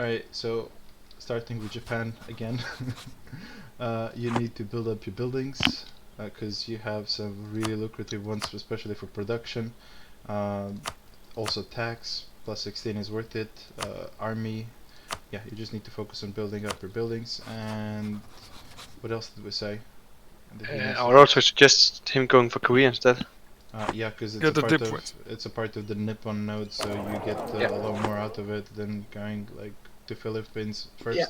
Alright, so starting with Japan again. You need to build up your buildings because you have some really lucrative ones, especially for production. Also tax, plus 16 is worth it. Army, yeah, you just need to focus on building up your buildings. And what else did we say? I would also suggest him going for Korea instead. Yeah, because it's a part of the Nippon node, so you get a lot more out of it than going like to Philippines first.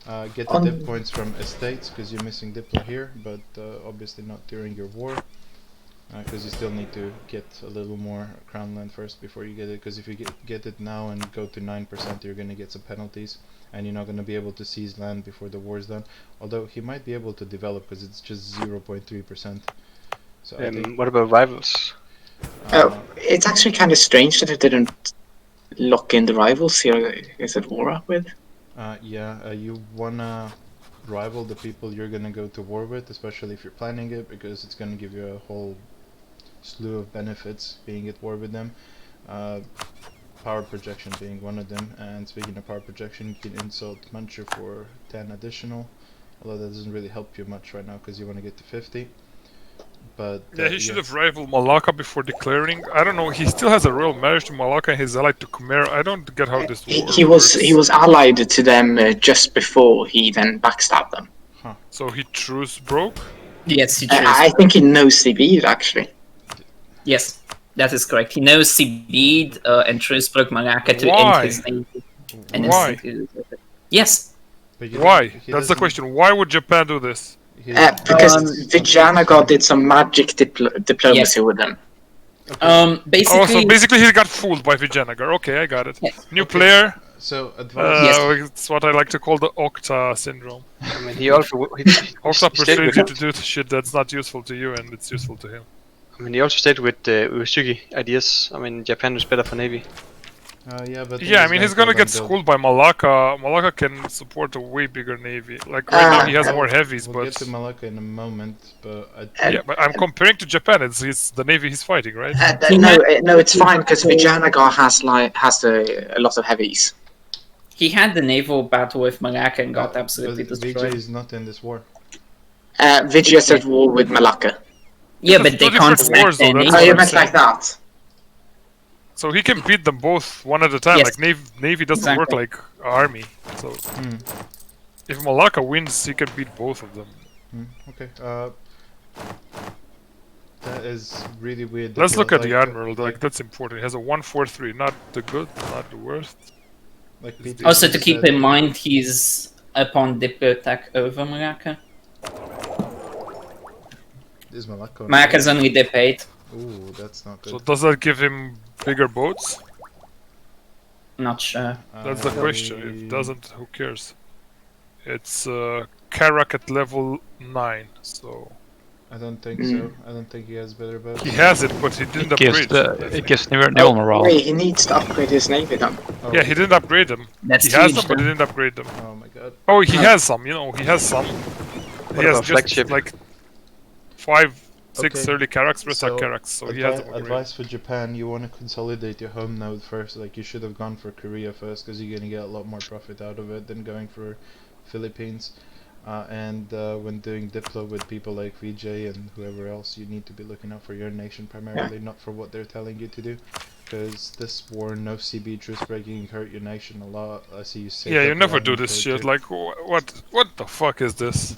Yeah. Get the dip points from estates because you're missing Diplo here, but obviously not during your war, because you still need to get a little more crown land first before you get it. Because if you get it now and go to 9%, you're gonna get some penalties, and you're not gonna be able to seize land before the war's done. Although he might be able to develop because it's just 0.3%. So what about rivals? It's actually kind of strange that it didn't lock in the rivals here. Is it war up with? Yeah, you wanna rival the people you're gonna go to war with, especially if you're planning it, because it's gonna give you a whole slew of benefits being at war with them. Power projection being one of them, and speaking of power projection, you can insult Manchu for 10 additional, although that doesn't really help you much right now because you want to get to 50. But yeah, he should have rivaled Malacca before declaring. I don't know. He still has a royal marriage to Malacca and he's allied to Khmer. I don't get how this works. He was allied to them just before he then backstabbed them. Huh. So he truce broke? Yes, he truce. I think he knows CB'd actually. Yes, that is correct. He knows CB'd and truce broke Malacca to end his navy. Why? Yes. Why? That's the question. Why would Japan do this? Because Vijayanagar did some magic diplomacy with them. Basically, he got fooled by Vijayanagar. Okay, I got it. Yes. New player. So it's what I like to call the Octa syndrome. I mean, he also Octa persuades you to do shit that's not useful to you, and it's useful to him. I mean, he also stayed with Uesugi ideas. I mean, Japan is better for navy. Yeah, I mean, he's gonna get schooled by Malacca. Malacca can support a way bigger navy. Like right now, he has more heavies, we'll but get to Malacca in a moment. But yeah, but I'm comparing to Japan. It's the navy he's fighting, right? No, it's fine because Vijayanagar has a lot of heavies. He had the naval battle with Malacca and got absolutely destroyed. Vijay is not in this war. Vijay is at war with Malacca. Yeah, but they can't stack their navy. Oh, you meant like that? So he can beat them both one at a time. Yes. Like navy doesn't work like army. So if Malacca wins, he can beat both of them. Okay. That is really weird. Let's look at the admiral. Like that's important. He has a 143. Not the good, not the worst. Like also, to keep in mind, he's upon Diplo attack over Malacca. Is Malacca? Malacca's only dip 8. Ooh, that's not good. So does that give him bigger boats? Not sure. That's the question. If it doesn't, who cares? It's Karak at level 9, so... I don't think so. I don't think he has better boats. He has it, but he didn't upgrade it. It gives naval morale. Wait, he needs to upgrade his navy then. Oh. Yeah, he didn't upgrade them. That's he has huge, them, but he didn't upgrade them. Oh my god. Oh, he has some, you know, he has some. He has just flagship? like 5, 6 Okay. early Karaks, rest are Karaks, so he has them upgraded. Advice for Japan, you want to consolidate your home node first. Like, you should have gone for Korea first, because you're going to get a lot more profit out of it than going for Philippines. And when doing Diplo with people like Vijay and whoever else, you need to be looking out for your nation primarily, not for what they're telling you to do. Because this war, no CB truce breaking, hurt your nation a lot. I see you say. Yeah, you never do this shit. Like, what the fuck is this?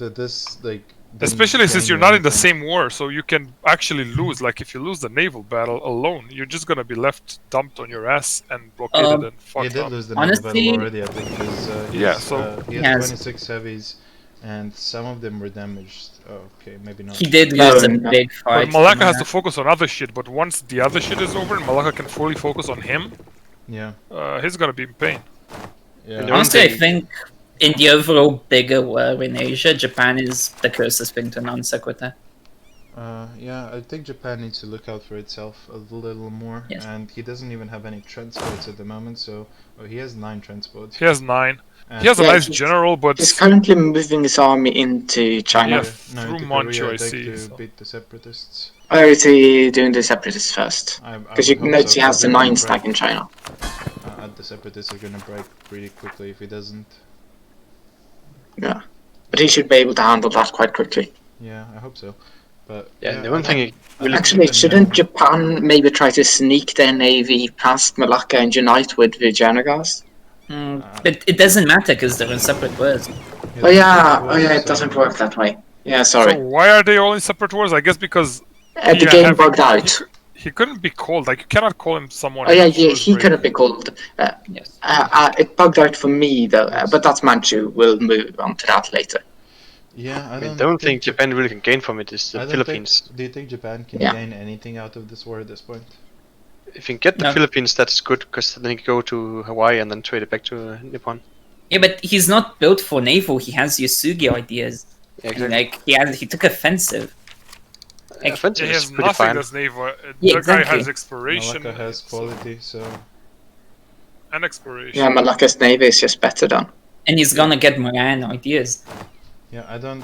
Especially since you're not in the same war, so you can actually lose. Like, if you lose the naval battle alone, you're just gonna be left dumped on your ass and blockaded and fucked up. He did lose the naval battle already, I think, because he has 26 heavies, and some of them were damaged. Oh, okay, maybe not. He did lose a big fight. But Malacca has to focus on other shit, but once the other shit is over and Malacca can fully focus on him, he's gonna be in pain. Yeah. Honestly, I think in the overall bigger war in Asia, Japan is the closest thing to non sequitur. Yeah, I think Japan needs to look out for itself a little more, and he doesn't even have any transports at the moment, so he has 9 transports. He has 9. He has a nice general, but he's currently moving his army into China. Yeah, through Manchu, I see. To beat the separatists. Or is he doing the separatists first? Because you notice he has the 9 stack in China. At the separatists are gonna break pretty quickly if he doesn't. Yeah, but he should be able to handle that quite quickly. Yeah, I hope so. But Yeah, the one thing actually, shouldn't Japan maybe try to sneak their navy past Malacca and unite with Vijayanagar? But it doesn't matter because they're in separate wars. Oh yeah, it doesn't work that way. Yeah, sorry. So why are they all in separate wars? I guess because the game bugged out. He couldn't be called. Like you cannot call him someone. Oh yeah, he couldn't be called. Yes. It bugged out for me though, but that's Manchu. We'll move on to that later. Yeah, I don't think Japan really can gain from it. Is the Philippines. Do you think Japan can gain anything out of this war at this point? If you can get the Philippines, that's good, because then you can go to Hawaii and then trade it back to Nippon. Yeah, but he's not built for naval. He has Yasugi ideas. Yeah, exactly. Like he took offensive. Offensive is pretty fine. That's naval. Yeah, guy has exploration. Malacca has quality, so. And exploration. Yeah, Malacca's navy is just better done. And he's gonna get Moran ideas. Yeah, I don't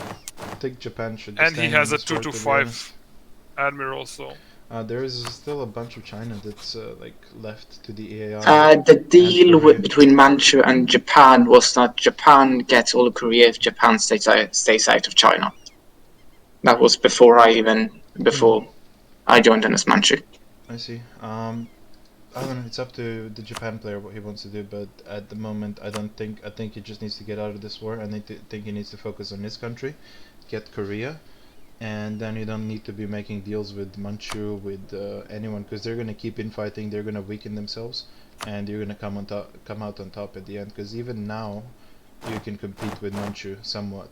think Japan should. And he has a 2-5 admiral, so. There is still a bunch of China that's like left to the EAI. The deal between Manchu and Japan was that Japan gets all of Korea if Japan stays out of China. That was before I joined in as Manchu. I see. I don't know. It's up to the Japan player what he wants to do, but at the moment, I think he just needs to get out of this war. I think he needs to focus on his country, get Korea, and then you don't need to be making deals with Manchu, with anyone, because they're gonna keep infighting. They're gonna weaken themselves, and you're gonna come out on top at the end. Because even now, you can compete with Manchu somewhat.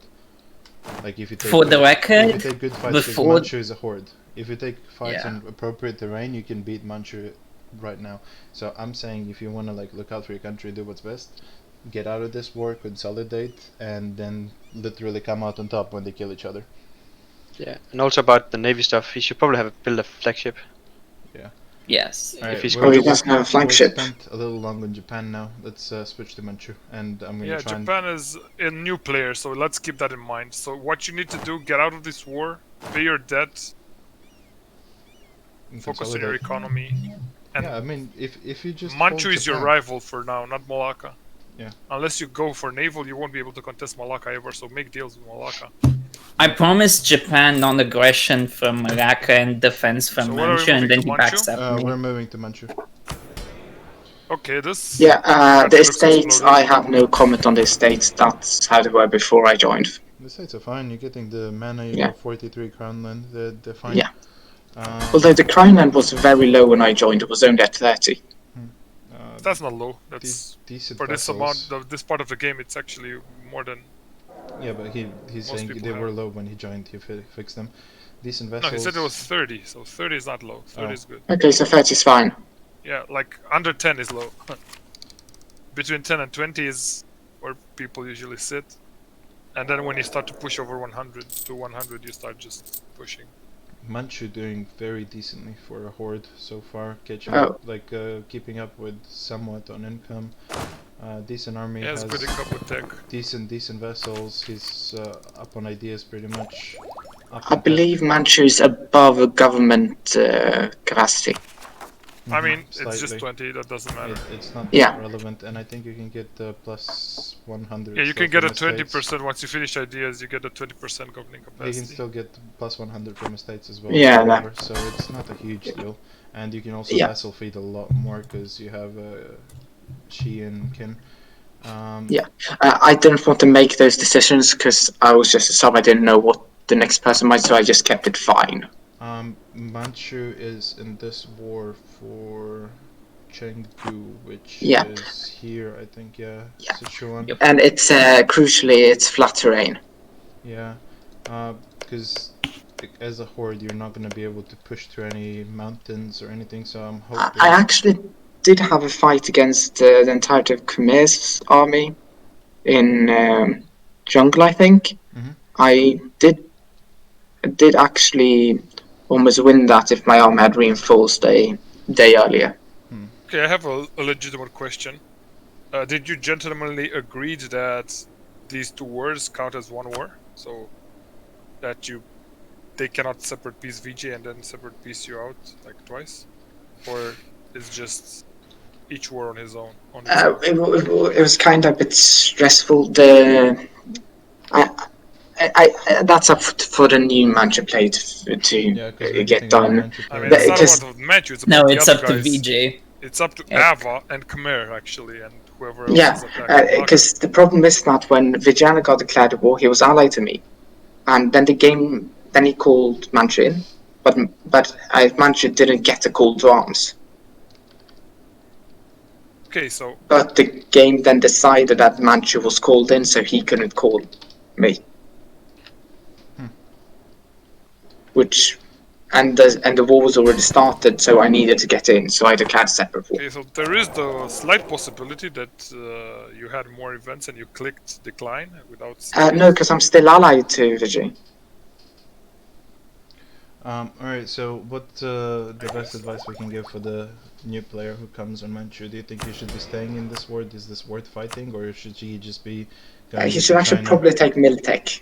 Like if you take if you take good fights, because Manchu is a horde. If you take fights on appropriate terrain, you can beat Manchu right now. So I'm saying if you want to like look out for your country, do what's best, get out of this war, consolidate, and then literally come out on top when they kill each other. Yeah, and also about the navy stuff, he should probably build a flagship. Yeah. Yes. Right, if he's going to have a flagship. We spent a little long on Japan now. Let's switch to Manchu, and I'm gonna try. Japan is a new player, so let's keep that in mind. So what you need to do: get out of this war, pay your debt, focus on your economy. And yeah, I mean, if you just Manchu is your rival for now, not Malacca. Yeah. Unless you go for naval, you won't be able to contest Malacca ever. So make deals with Malacca. I promised Japan non-aggression from Malacca and defense from Manchu, and then he backs up. We're moving to Manchu. Okay, this. Yeah, the estates. I have no comment on the estates. That's how they were before I joined. The estates are fine. You're getting the mana. You got 43 crown land. They're fine. Yeah. Although the crown land was very low when I joined, it was only at 30. That's not low. That's decent for vessels. this amount. This part of the game, it's actually more than. Yeah, but he's saying they were low when he joined. He fixed them. Decent vessels. No, he said it was 30. So 30 is not low. 30 is good. Okay, so 30 is fine. Yeah, like under 10 is low. Between 10 and 20 is where people usually sit. And then when you start to push over 100 to 100, you start just pushing. Manchu doing very decently for a horde so far, catching up, keeping up with somewhat on income. Decent army. Yeah, it's pretty up with tech. Decent vessels. He's up on ideas pretty much. I believe Manchu is above a government capacity. I mean, it's just 20, that doesn't matter. It's not relevant, and I think you can get plus 100. Yeah, you can get a 20% once you finish ideas, you get a 20% governing capacity. You can still get plus 100 from estates as well. Yeah, so it's not a huge deal. And you can also vessel feed a lot more because you have Shi and Kin. I didn't want to make those decisions because I was just a sub. I didn't know what the next person might, so I just kept it fine. Manchu is in this war for Chengdu, which is here, I think, Sichuan. Yep. And it's crucially, it's flat terrain. Yeah, because as a horde, you're not going to be able to push through any mountains or anything, so I'm hoping... I actually did have a fight against the entirety of Khmer's army in jungle, I think. Mm-hmm. I did actually almost win that if my arm had reinforced a day earlier. Okay, I have a legitimate question. Did you gentlemanly agree that these two wars count as one war? So that they cannot separate piece VJ and then separate piece you out like twice? Or it's just each war on his own? It was kind of a bit stressful. That's up for the new Manchu play to get done. I mean, it's not about Manchu, it's about it's the up other to guys. VJ. It's up to Ava and Khmer, actually, and whoever else Yeah, is attacking. because the problem is that when Vijayanagar declared war, he was allied to me. And then then he called Manchu in. But Manchu didn't get a call to arms. Okay, so... But the game then decided that Manchu was called in, so he couldn't call me. And the war was already started, so I needed to get in, so I declared a separate war. Okay, so there is the slight possibility that you had more events and you clicked decline without... No, because I'm still allied to Vijay. Alright, so what the best advice we can give for the new player who comes on Manchu? Do you think he should be staying in this war? Is this worth fighting, or should he just be going he should actually probably take Miltech.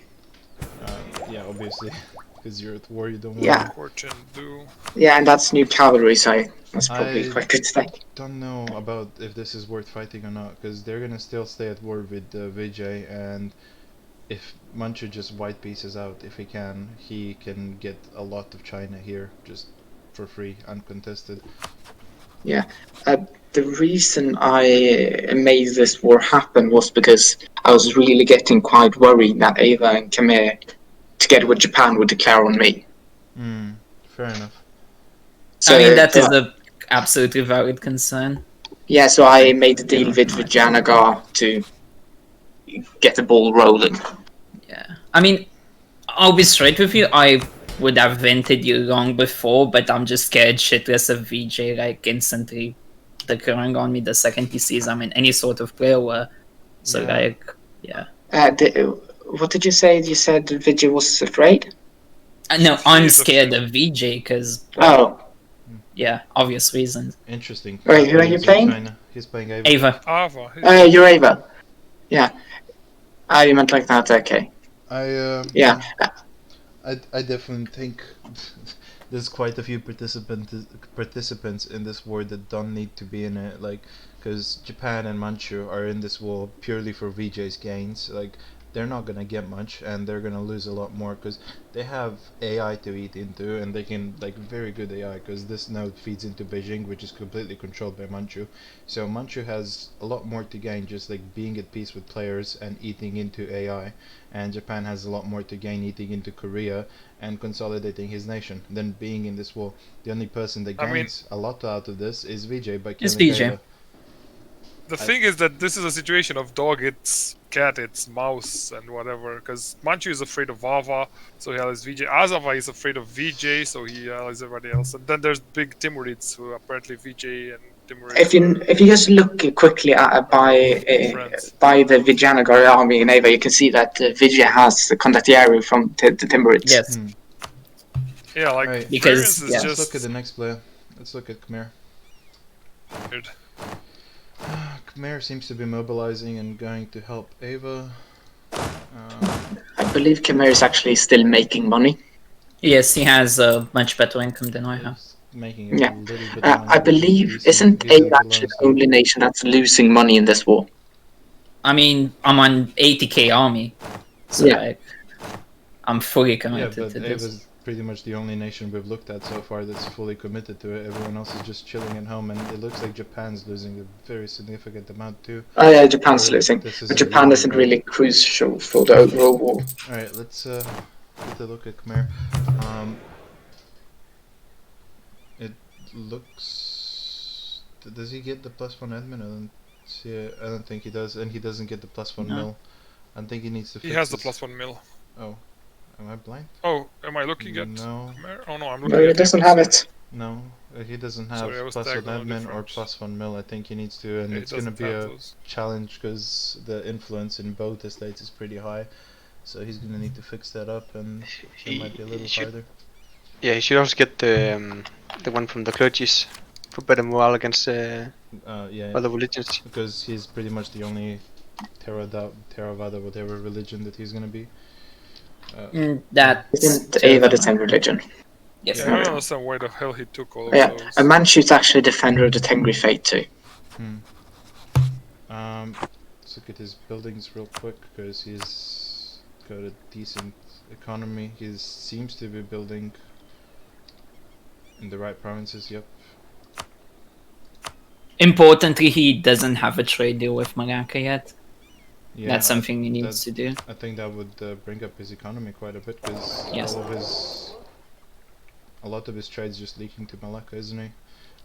Yeah, obviously. Because you're at war, you don't want Yeah. to... Yeah, and that's new cavalry, so that's probably quite good to take. I don't know about if this is worth fighting or not, because they're gonna still stay at war with Vijay, and if Manchu just white pieces out, if he can get a lot of China here, just for free, uncontested. Yeah. The reason I made this war happen was because I was really getting quite worried that Ava and Khmer, together with Japan, would declare on me. Fair enough. So, I mean, that is a absolutely valid concern. Yeah, so I made a deal with Vijayanagar to get the ball rolling. Yeah. I mean, I'll be straight with you, I would have vented you long before, but I'm just scared shitless of VJ, like, instantly declaring on me the second he sees I'm in any sort of player war. So, yeah. What did you say? You said Vijay was afraid? No, I'm scared of VJ because... Yeah, obvious reasons. Interesting. Wait, who are you playing? China. He's playing Ava. Ava. You're Ava. Yeah. You meant like that, okay. Yeah. I definitely think there's quite a few participants in this war that don't need to be in it, like, because Japan and Manchu are in this war purely for VJ's gains. Like, they're not gonna get much, and they're gonna lose a lot more because they have AI to eat into, and they can, like, very good AI, because this node feeds into Beijing, which is completely controlled by Manchu. So Manchu has a lot more to gain just like being at peace with players and eating into AI, and Japan has a lot more to gain eating into Korea and consolidating his nation than being in this war. The only person that gains a lot out of this is Vijay by killing Ava. The thing is that this is a situation of dog eats cat eats mouse and whatever, because Manchu is afraid of Ava, so he allies Vijay. Azava is afraid of Vijay, so he allies everybody else. And then there's big Timurids, who apparently Vijay and Timurids. If you just look quickly by the Vijayanagar army in Ava, you can see that Vijay has the condottieri from the Timurids. Yes. Yeah, like right. Because let's look at the next player. Let's look at Khmer. Weird. Khmer seems to be mobilizing and going to help Ava. I believe Khmer is actually still making money. Yes, he has a much better income than I have. Making a little bit of money. I believe, isn't Ava actually the only nation that's losing money in this war? I mean, I'm on 80k army, so like, I'm fully committed to this. Ava's pretty much the only nation we've looked at so far that's fully committed to it. Everyone else is just chilling at home, and it looks like Japan's losing a very significant amount too. Oh yeah, Japan's losing. But Japan isn't really crucial for the overall war. Alright, let's take a look at Khmer. It looks... Does he get the +1 admin? I don't think he does, and he doesn't get the +1 mil. I think he needs to fix He has this. the +1 mil. Oh. Am I blind? Oh, am I looking at No. Khmer? Oh no, I'm looking No, at he doesn't have it. No, he doesn't have +1 admin or +1 mil. I think he needs to, and it's gonna be a challenge because the influence in both estates is pretty high. So he's gonna need to fix that up, and it might be a little harder. Yeah, he should also get the one from the clergies for better morale against other religions. Because he's pretty much the only Theravada, whatever religion that he's gonna be. That isn't Ava the same religion? Yes. Yeah, I don't understand why the hell he took all of Yeah, those. and Manchu's actually a defender of the Tengri faith too. Let's look at his buildings real quick, because he's got a decent economy. He seems to be building in the right provinces, yep. Importantly, he doesn't have a trade deal with Malacca yet. Yeah, that's something he needs to do. I think that would bring up his economy quite a bit, because a lot of his trade's just leaking to Malacca, isn't he?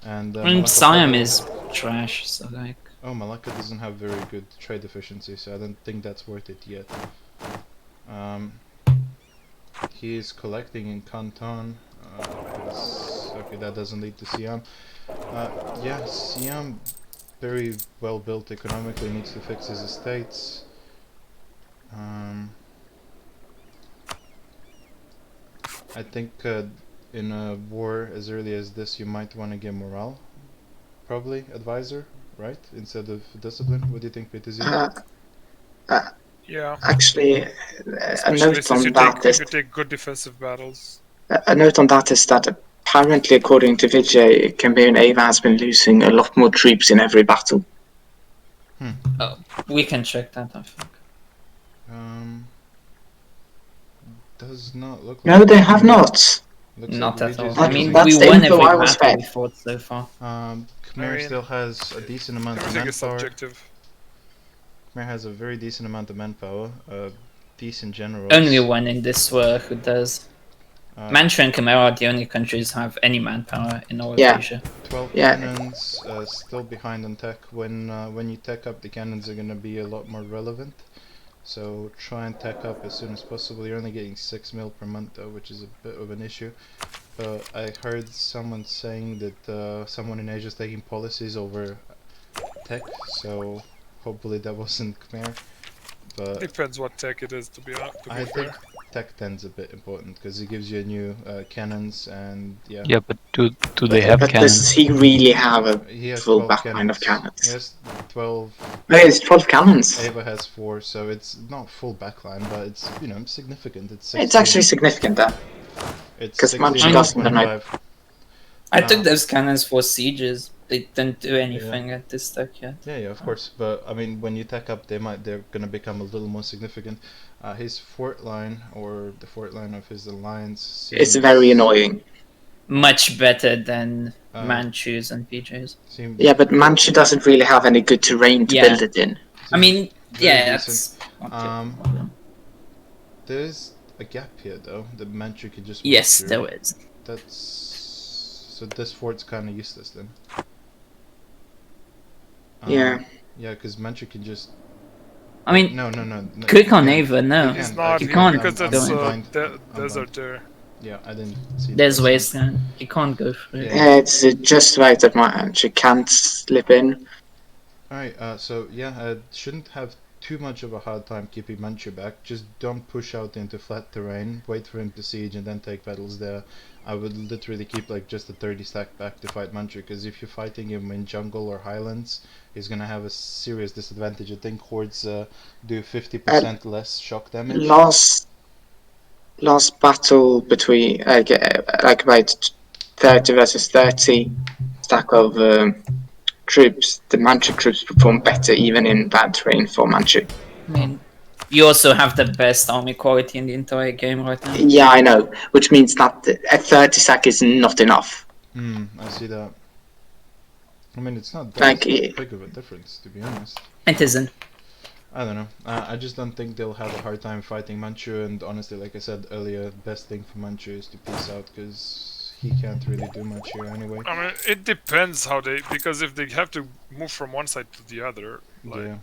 And Siam is trash, so like... Oh, Malacca doesn't have very good trade efficiency, so I don't think that's worth it yet. He is collecting in Canton. Okay, that doesn't lead to Siam. Yeah, Siam, very well built economically, needs to fix his estates. I think in a war as early as this, you might want to get morale, probably advisor, right, instead of discipline. What do you think, PTZ? Yeah. Actually, a note on that is if you take good defensive battles. A note on that is that apparently, according to Vijay, Khmer and Ava has been losing a lot more troops in every battle. Oh, we can check that, I think. Does not look like... No, they have not. Not like at all. That's I mean, the we won info every I was battle we fed. fought so far. Khmer still has a decent amount of Everything is manpower. subjective. Khmer has a very decent amount of manpower, decent generals. Only one in this war who does. Manchu and Khmer are the only countries who have any manpower in all of Asia. 12 cannons, still behind on tech. When you tech up, the cannons are going to be a lot more relevant. So try and tech up as soon as possible. You're only getting 6 mil per month though, which is a bit of an issue. But I heard someone saying that someone in Asia is taking policies over tech, so hopefully that wasn't Khmer. But depends what tech it is, to be I think Tech 10's a bit important because it gives you new cannons and yeah. Yeah, but do they have cannons? Does he really have a full 12 backline of cannons? He has 12. No, it's 12 cannons. Ava has 4, so it's not full backline, but it's, you know, significant. It's actually significant then. It's Manchu doesn't, and I took those cannons for sieges. They didn't do anything at this tech yet. Yeah, of course. But I mean, when you tech up, they're gonna become a little more significant. His fort line, or the fort line of his alliance, it's very annoying. Much better than Manchus and PJs. Yeah, but Manchu doesn't really have any good terrain to build it in. I mean, that's there's a gap here though. The Manchu could just there is. So this fort's kind of useless then. Yeah, because Manchu can just... I mean, no. Click on Ava, no. It's not, you can't. Because that's desert there. Yeah, I didn't see There's wasteland. You can't go through. Yeah, it's just right that Manchu can't slip in. Alright, so yeah, I shouldn't have too much of a hard time keeping Manchu back. Just don't push out into flat terrain, wait for him to siege and then take battles there. I would literally keep like just a 30 stack back to fight Manchu, because if you're fighting him in jungle or highlands, he's gonna have a serious disadvantage. I think hordes do 50% less shock damage. Last battle between like about 30 versus 30 stack of troops, the Manchu troops perform better even in bad terrain for Manchu. I mean, you also have the best army quality in the entire game right now. Yeah, I know, which means that a 30 stack is not enough. I see that. I mean, it's not that big of a difference, to be honest. It isn't. I don't know. I just don't think they'll have a hard time fighting Manchu, and honestly, like I said earlier, the best thing for Manchu is to peace out, because he can't really do much here anyway. I mean, it depends how because if they have to move from one side to the other, like...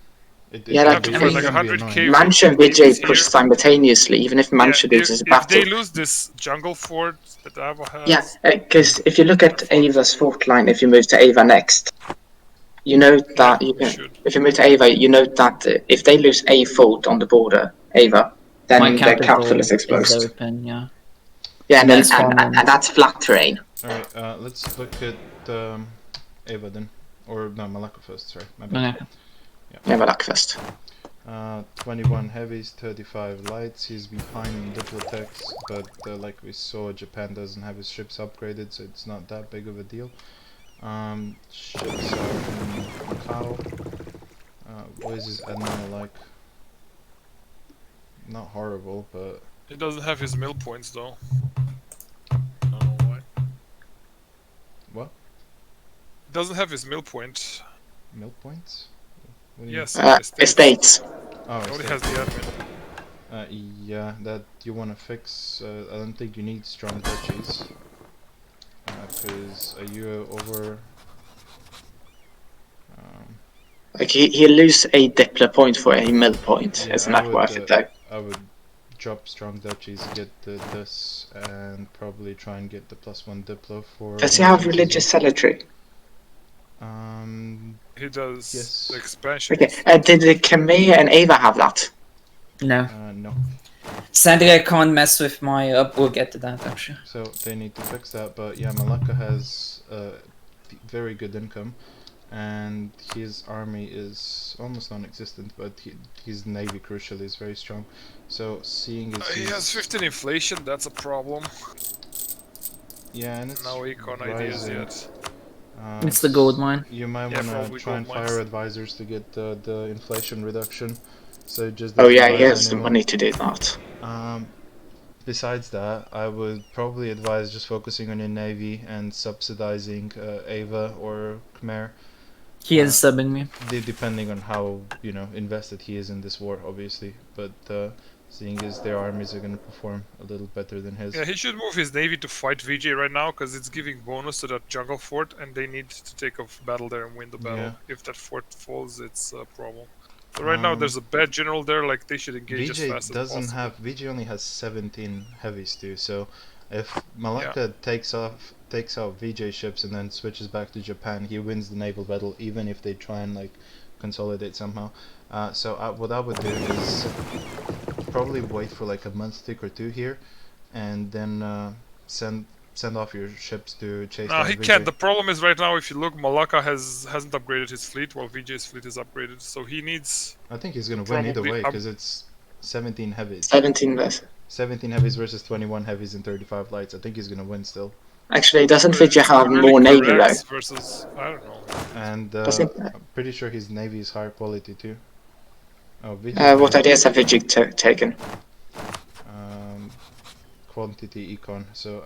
Manchu and Vijay push simultaneously, even if Manchu loses a battle. If they lose this jungle fort that Ava has... Yeah, because if you look at Ava's fort line, if you move to Ava next, you know that if you move to Ava, you know that if they lose a fort on the border, Ava, then their capital is exposed. Open, yeah, and that's flat terrain. Alright, let's look at Ava then. Or no, Malacca first, sorry. My bad. Yeah, Malacca first. 21 heavies, 35 lights. He's behind little techs, but like we saw, Japan doesn't have his ships upgraded, so it's not that big of a deal. Ships are in Macau. What is his admiral like? Not horrible, but... He doesn't have his mill points though. I don't know why. What? He doesn't have his mill point. Mill points? What do you Yes, estates. Oh, he only estates. has the admin. Yeah, that you want to fix. I don't think you need strong duchies. Because you over... Like he'll lose a Diplo point for a mill point. Yeah, Isn't that worth it though? I would drop strong duchies, get this, and probably try and get the +1 Diplo for... Does he have religious zealotry? He does. Yes. Expansion. Okay. Did the Khmer and Ava have that? No. No. Sadly, I can't mess with my... we'll get to that, actually. So they need to fix that, but yeah, Malacca has very good income, and his army is almost non-existent, but his navy crucially is very strong. So seeing as he has 15 inflation, that's a problem. Yeah, and it's no econ rising. ideas yet. It's the gold mine. You might want to try and fire advisors to get the inflation reduction. So just he has the money to do that. Besides that, I would probably advise just focusing on your navy and subsidizing Ava or Khmer. He is subbing me. Depending on how invested he is in this war, obviously. But seeing as their armies are going to perform a little better than his. Yeah, he should move his navy to fight Vijay right now, because it's giving bonus to that jungle fort, and they need to take a battle there and win the battle. Yeah. If that fort falls, it's a problem. So right now there's a bad general there, like they should engage Vijay as fast as possible. Vijay only has 17 heavies too, so if Malacca takes out Vijay ships and then switches back to Japan, he wins the naval battle, even if they try and consolidate somehow. So what I would do is probably wait for a month tick or two here, and then send off your ships to chase down he Vijay. can't. The problem is right now, if you look, Malacca hasn't upgraded his fleet, while Vijay's fleet is upgraded. So he needs... I think he's gonna win either way, because it's 17 heavies. 17 heavies versus 21 heavies and 35 lights. I think he's gonna win still. Actually, doesn't Vijay have more navy though? Versus, I don't know. And I'm pretty sure his navy is higher quality too. Oh, Vijay what ideas have Vijay taken? Quantity econ. So.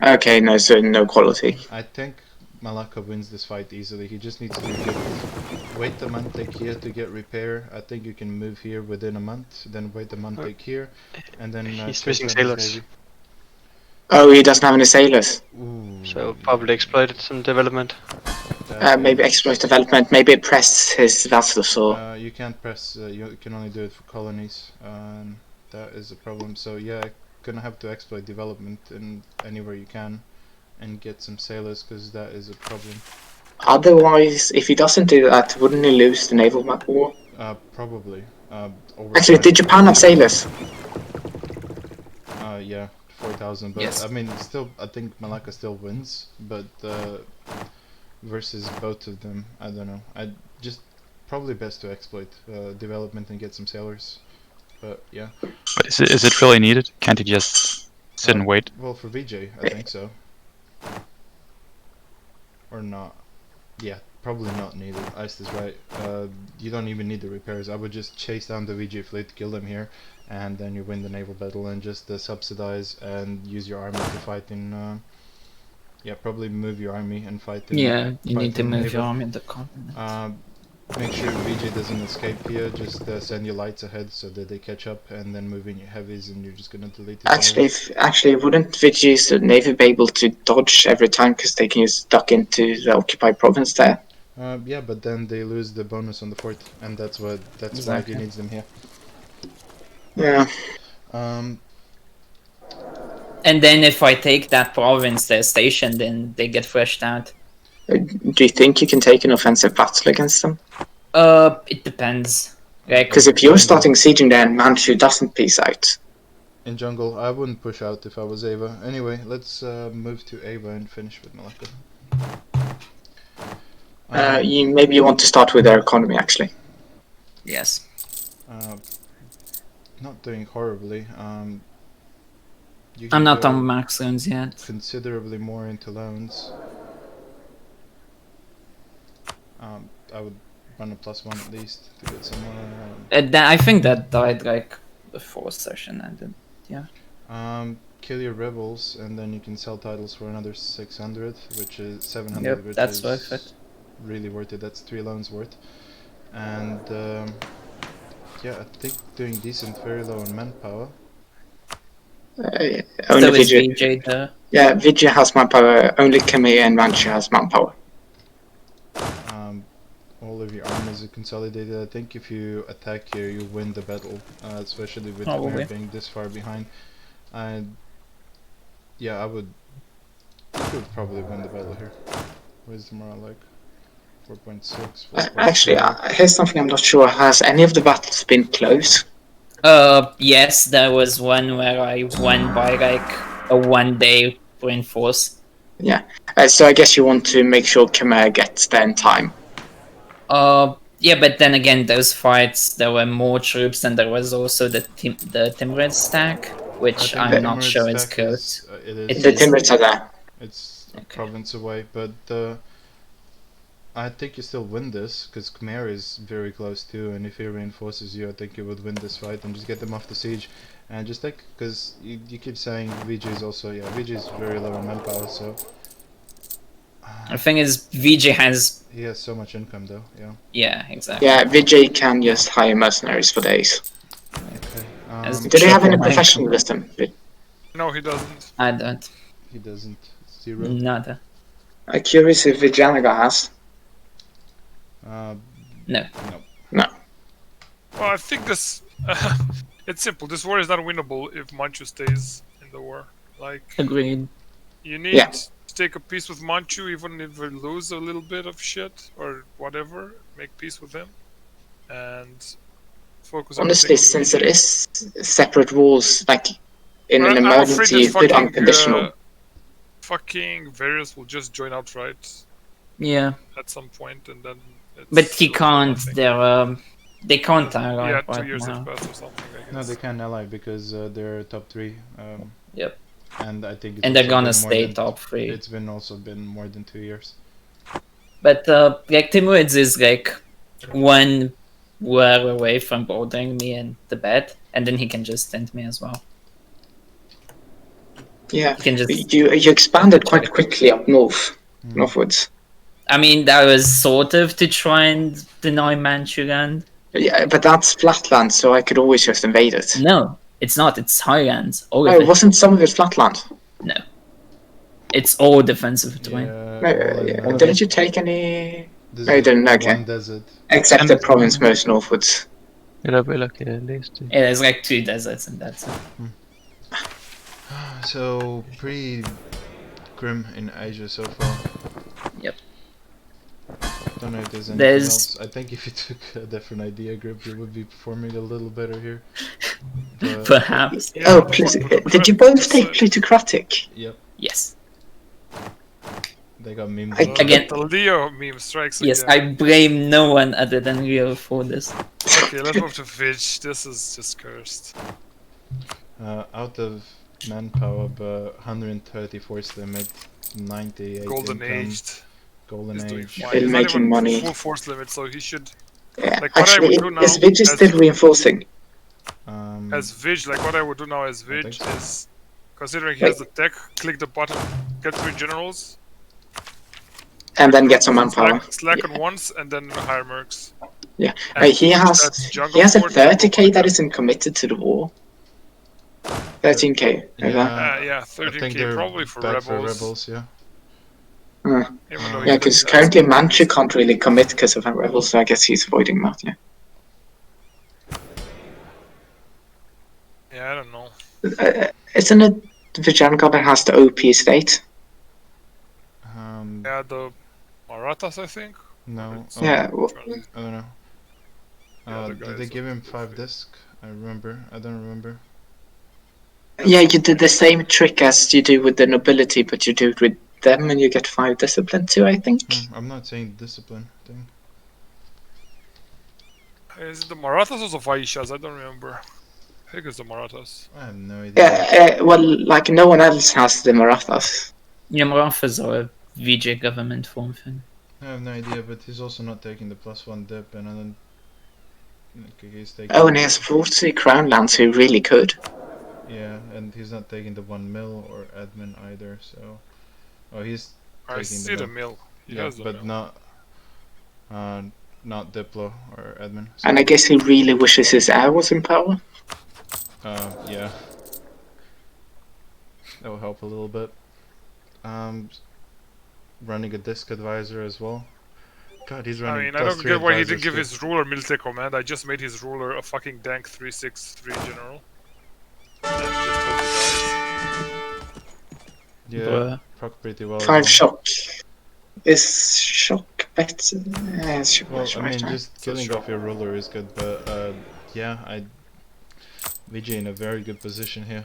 Okay, so no quality. I think Malacca wins this fight easily. He just needs to wait a month take here to get repair. I think you can move here within a month, then wait a month take here, and then he's missing sailors. Oh, he doesn't have any sailors. Ooh. So probably exploited some development. Maybe exploit development. Maybe press his vessels or. You can't press. You can only do it for colonies. That is a problem. So yeah, gonna have to exploit development in anywhere you can, and get some sailors, because that is a problem. Otherwise, if he doesn't do that, wouldn't he lose the naval war? Probably. Actually, did Japan have sailors? Yeah, 4,000. But yes. I mean, still, I think Malacca still wins, but versus both of them, I don't know. I just probably best to exploit development and get some sailors. But yeah. But is it really needed? Can't he just sit and wait? Well, for Vijay, I think so. Or not. Yeah, probably not needed. Iced is right. You don't even need the repairs. I would just chase down the Vijay fleet, kill them here, and then you win the naval battle, and just subsidize and use your army to fight in... yeah, probably move your army and fight in... Yeah, you need to move your army in the continent. Make sure Vijay doesn't escape here, just send your lights ahead so that they catch up, and then move in your heavies, and you're just gonna delete it. Actually, wouldn't Vijay's navy be able to dodge every time, because they can just duck into the occupied province there? Yeah, but then they lose the bonus on the fort, and that's why he needs them here. Yeah. And then if I take that province, their station, then they get flushed out. Do you think you can take an offensive battle against them? It depends. Because if you're starting sieging there and Manchu doesn't peace out. In jungle, I wouldn't push out if I was Ava. Anyway, let's move to Ava and finish with Malacca. Maybe you want to start with their economy, actually. Yes. Not doing horribly. I'm not on max loans yet. Considerably more into loans. I would run a +1 at least to get some. I think that died like before session ended. Yeah. Kill your rebels, and then you can sell titles for another 600, which is 700, Yep, which that's is worth it. really worth it. That's 3 loans worth. And yeah, I think doing decent, very low on manpower. Only So is Vijay. VJ there? Yeah, Vijay has manpower. Only Khmer and Manchu has manpower. All of your armies are consolidated. I think if you attack here, you win the battle, especially with Khmer being this far behind. And yeah, I would probably win the battle here. Where's the morale like? 4.6. Actually, here's something I'm not sure. Has any of the battles been close? Yes, there was one where I won by like a 1-day reinforce. Yeah. So I guess you want to make sure Khmer gets there in time. Yeah, but then again, those fights, there were more troops, and there was also the Timurids stack, which I'm not sure is good. The Timurids are there. It's a province away, but I think you still win this, because Khmer is very close too, and if he reinforces you, I think you would win this fight and just get them off the siege. And just like, because you keep saying Vijay is also, yeah, Vijay is very low on manpower, so... The thing is, Vijay has... He has so much income though, yeah. Yeah, exactly. Yeah, Vijay can just hire mercenaries for days. Okay. Do they have any professionalism? No, he doesn't. I don't. He doesn't. 0? Nada. I'm curious if Vijayanagar has. No. No. Well, I think this... it's simple. This war is not winnable if Manchu stays in the war. Like... Agreed. You need to take a peace with Manchu, even if we lose a little bit of shit or whatever. Make peace with him. And... focus on... Honestly, since it is separate wars, like... in an emergency, with unconditional... fucking Various will just join outright. Yeah. At some point, and then... But he can't, they can't ally. Yeah, 2 years have passed or something, I guess. No, they can't ally because they're top 3. Yep. And I think it's and they're gonna stay top 3. It's been also been more than 2 years. But like Timurids is like 1 war away from bordering me and Tibet, and then he can just end me as well. Yeah, he can just... you expanded quite quickly up northwards. I mean, that was sort of to try and deny Manchu land. Yeah, but that's flatland, so I could always just invade it. No, it's not. It's highlands. Oh, it wasn't some of it flatland? No. It's all defensive terrain. Didn't you take any... No, you didn't, okay. One desert. Except the province most northwards. Yeah, there's like 2 deserts and that's it. So, pretty grim in Asia so far. Yep. Don't know if there's anything else. I think if you took a different idea group, you would be performing a little better here. But perhaps. Yeah, oh, please. Did you both take plutocratic? Yep. Yes. They got memes. Again, the Leo meme strikes yes, again. I blame no one other than Leo for this. Okay, let's move to Vij. This is just cursed. Out of manpower, but 130 force limit, 98 Golden income. Aged. Golden Age. Still making money. Full force limit, so he should... Yeah, like, what actually, I would do now is Vij still reinforcing? As Vij, like what I would do now as Vij is... Considering he has the tech, click the button, get 3 generals. And then get some manpower. Slacken once, and then hire mercs. Yeah, he has a 30k that isn't committed to the war. 13k. Yeah, 13k probably for rebels. Yeah. Yeah, because currently Manchu can't really commit because of rebels, so I guess he's avoiding that. Yeah. Yeah, I don't know. Isn't it Vijayanagar that has the OP estate? Yeah, the Marathas, I think. No. Yeah. I don't know. Did they give him 5 disc? I remember. I don't remember. Yeah, you did the same trick as you do with the nobility, but you do it with them and you get 5 discipline too, I think. I'm not saying discipline thing. Is it the Marathas or the Vaishas? I don't remember. I think it's the Marathas. I have no idea. Yeah, well, like no one else has the Marathas. Yeah, Marathas are a Vijay government form thing. I have no idea, but he's also not taking the +1 dip, and then he's taking. Oh, and he has 40 crown lands. He really could. Yeah, and he's not taking the 1 mil or admin either. So, oh, he's taking I see the mill. He yeah, has the but mill. not Diplo or admin. So. And I guess he really wishes his heir was in power. Yeah. That will help a little bit. Running a disc advisor as well. God, he's running. I mean, I don't get why he didn't give his ruler military command. I just made his ruler a fucking dank 363 general. And just hope he dies. Yeah, proc pretty well. 5 shock. Is shock better? Well, I mean, just killing off your ruler is good, but yeah, Vijay in a very good position here.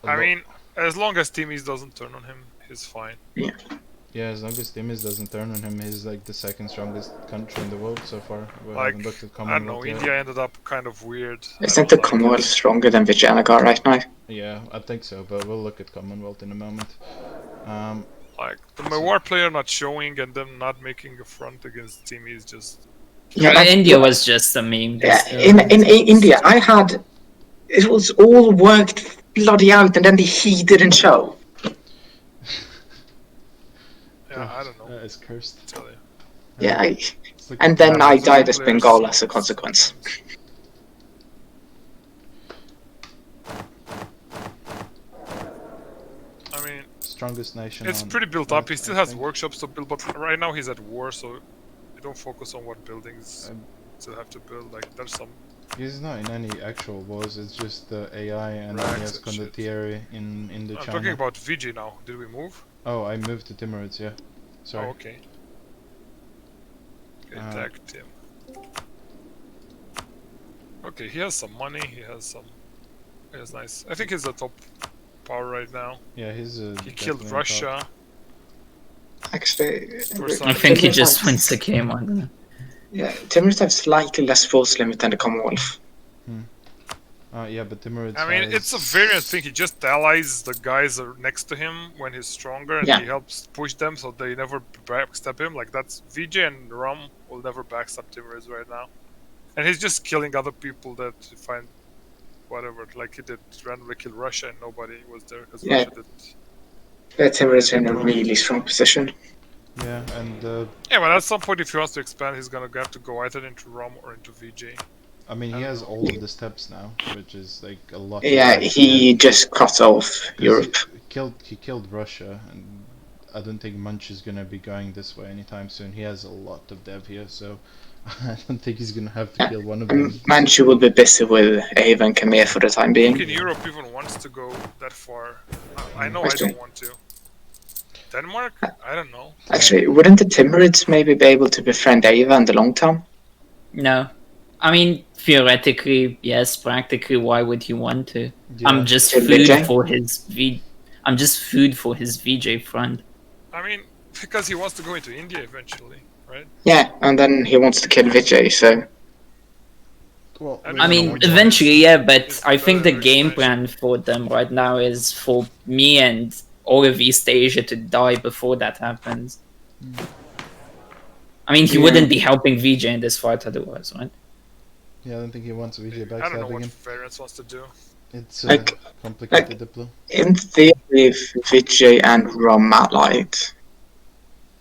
I mean, as long as Timmy's doesn't turn on him, he's fine. Yeah. Yeah, as long as Timmy's doesn't turn on him, he's like the second strongest country in the world so far. We haven't looked at I don't know, Commonwealth yet. India ended up kind of weird. Isn't the Commonwealth stronger than Vijayanagar right now? Yeah, I think so, but we'll look at Commonwealth in a moment. Like, the Mewar player not showing and them not making a front against Timmy is just... Yeah, India was just a meme. Yeah, in India, I had... It was all worked bloody out, and then he didn't show. Yeah, I don't know. It's cursed. Tell you. Yeah, and then I died as Bengal as a consequence. I mean, strongest nation. It's pretty built up. He still has workshops to build, but right now he's at war, so you don't focus on what buildings still have to build. Like, there's some. He's not in any actual wars. It's just the AI and he has condottieri in Indochina. I'm talking about Vijay now. Did we move? Oh, I moved to Timurids. Yeah. Sorry. Oh, okay. Attacked him. Okay, he has some money. He has nice. I think he's the top power right now. Yeah, he killed Russia. Actually, I think he just wins the game on it. Yeah, Timurids have slightly less force limit than the Commonwealth. Yeah, but Timurids. I mean, it's a variant thing. He just allies the guys next to him when he's stronger, and he helps push them so they never backstab him. Like, that's Vijay and Rum will never backstab Timurids right now. And he's just killing other people that find whatever. Like, he did randomly kill Russia and nobody was there because Russia didn't. Yeah, Timurids are in a really strong position. Yeah, and yeah, but at some point, if he wants to expand, he's gonna have to go either into Rum or into Vijay. I mean, he has all of the steps now, which is like a lot. Yeah, he just cut off Europe. He killed Russia, and I don't think Manchu is gonna be going this way anytime soon. He has a lot of dev here, so I don't think he's gonna have to kill one of them. Manchu will be busy with Ava and Khmer for the time being. I think Europe even wants to go that far. I know I don't want to. Denmark? I don't know. Actually, wouldn't the Timurids maybe be able to befriend Ava in the long term? No. I mean, theoretically, yes. Practically, why would you want to? Yeah. I'm just food for his VJ front. I mean, because he wants to go into India eventually, right? Yeah, and then he wants to kill Vijay, so... Well, I mean, eventually, yeah, but I think the game plan for them right now is for me and all of East Asia to die before that happens. I mean, he wouldn't be helping Vijay in this fight otherwise, right? Yeah, I don't think he wants Vijay backstabbing him. I don't know what Variance wants to do. It's complicated diplo. In theory, if Vijay and Rum allied,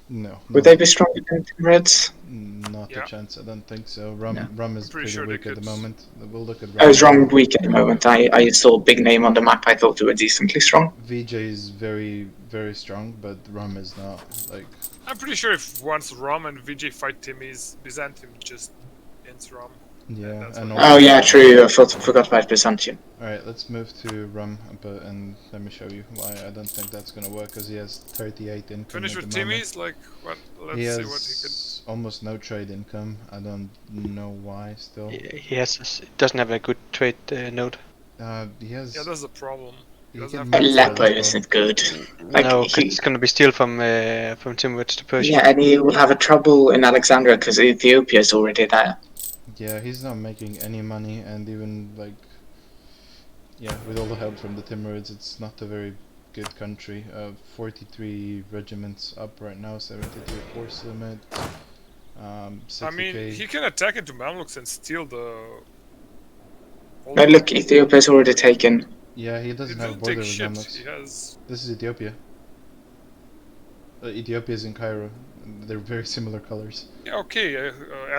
no. Would they be stronger than Timurids? Not a chance, I don't think so. Rum is pretty weak at the moment. We'll look at Rum. Oh, is Rum weak at the moment? I saw a big name on the map, I thought they were decently strong. Vijay is very, very strong, but Rum is not, like... I'm pretty sure if once Rum and Vijay fight Timmy's, Byzantium just ends Rum. Yeah, and oh yeah, true, I forgot about Byzantium. Alright, let's move to Rum, and let me show you why I don't think that's gonna work, because he has 38 income. Finish with Timmy's, like, what? Let's see what he can... almost no trade income. I don't know why still. He doesn't have a good trade node. He has... Yeah, that's the problem. Aleppo isn't good. Like, no, it's gonna be still from Timurids to Persia. Yeah, and he will have a trouble in Alexandria because Ethiopia is already there. Yeah, he's not making any money, and even like, yeah, with all the help from the Timurids, it's not a very good country. 43 regiments up right now, 73 force limit. 60K. I mean, he can attack into Mamluks and steal the... But look, Ethiopia's already taken. Yeah, he doesn't have a border with Mamluks. He has... This is Ethiopia. Ethiopia is in Cairo. They're very similar colors. Yeah, okay.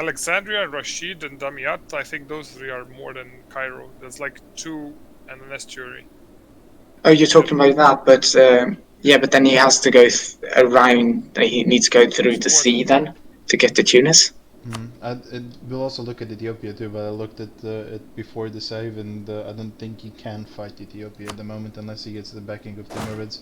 Alexandria, Rashid, and Damiat, I think those three are more than Cairo. There's like 2 and an estuary. Oh, you're talking about that, but yeah, but then he has to go around. He needs to go through the sea then to get to Tunis. We'll also look at Ethiopia too, but I looked at it before the save, and I don't think he can fight Ethiopia at the moment unless he gets the backing of Timurids,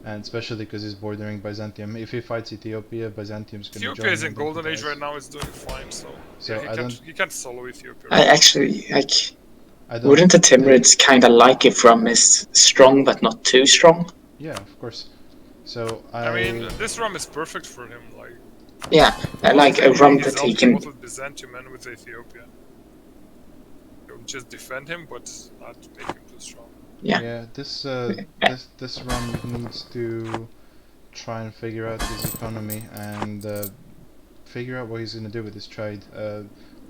and especially because he's bordering Byzantium. If he fights Ethiopia, Byzantium's going to join. Ethiopia is in golden age right now; it's doing fine, so yeah, he can't solo Ethiopia. I actually like. Wouldn't the Timurids kind of like if Rum is strong but not too strong? Yeah, of course. So I mean, this Rum is perfect for him. Like yeah, like a Rum that he can. Both with Byzantium and with Ethiopia. You'll just defend him, but not make him too strong. Yeah. Yeah. This Rum needs to try and figure out his economy and figure out what he's gonna do with his trade.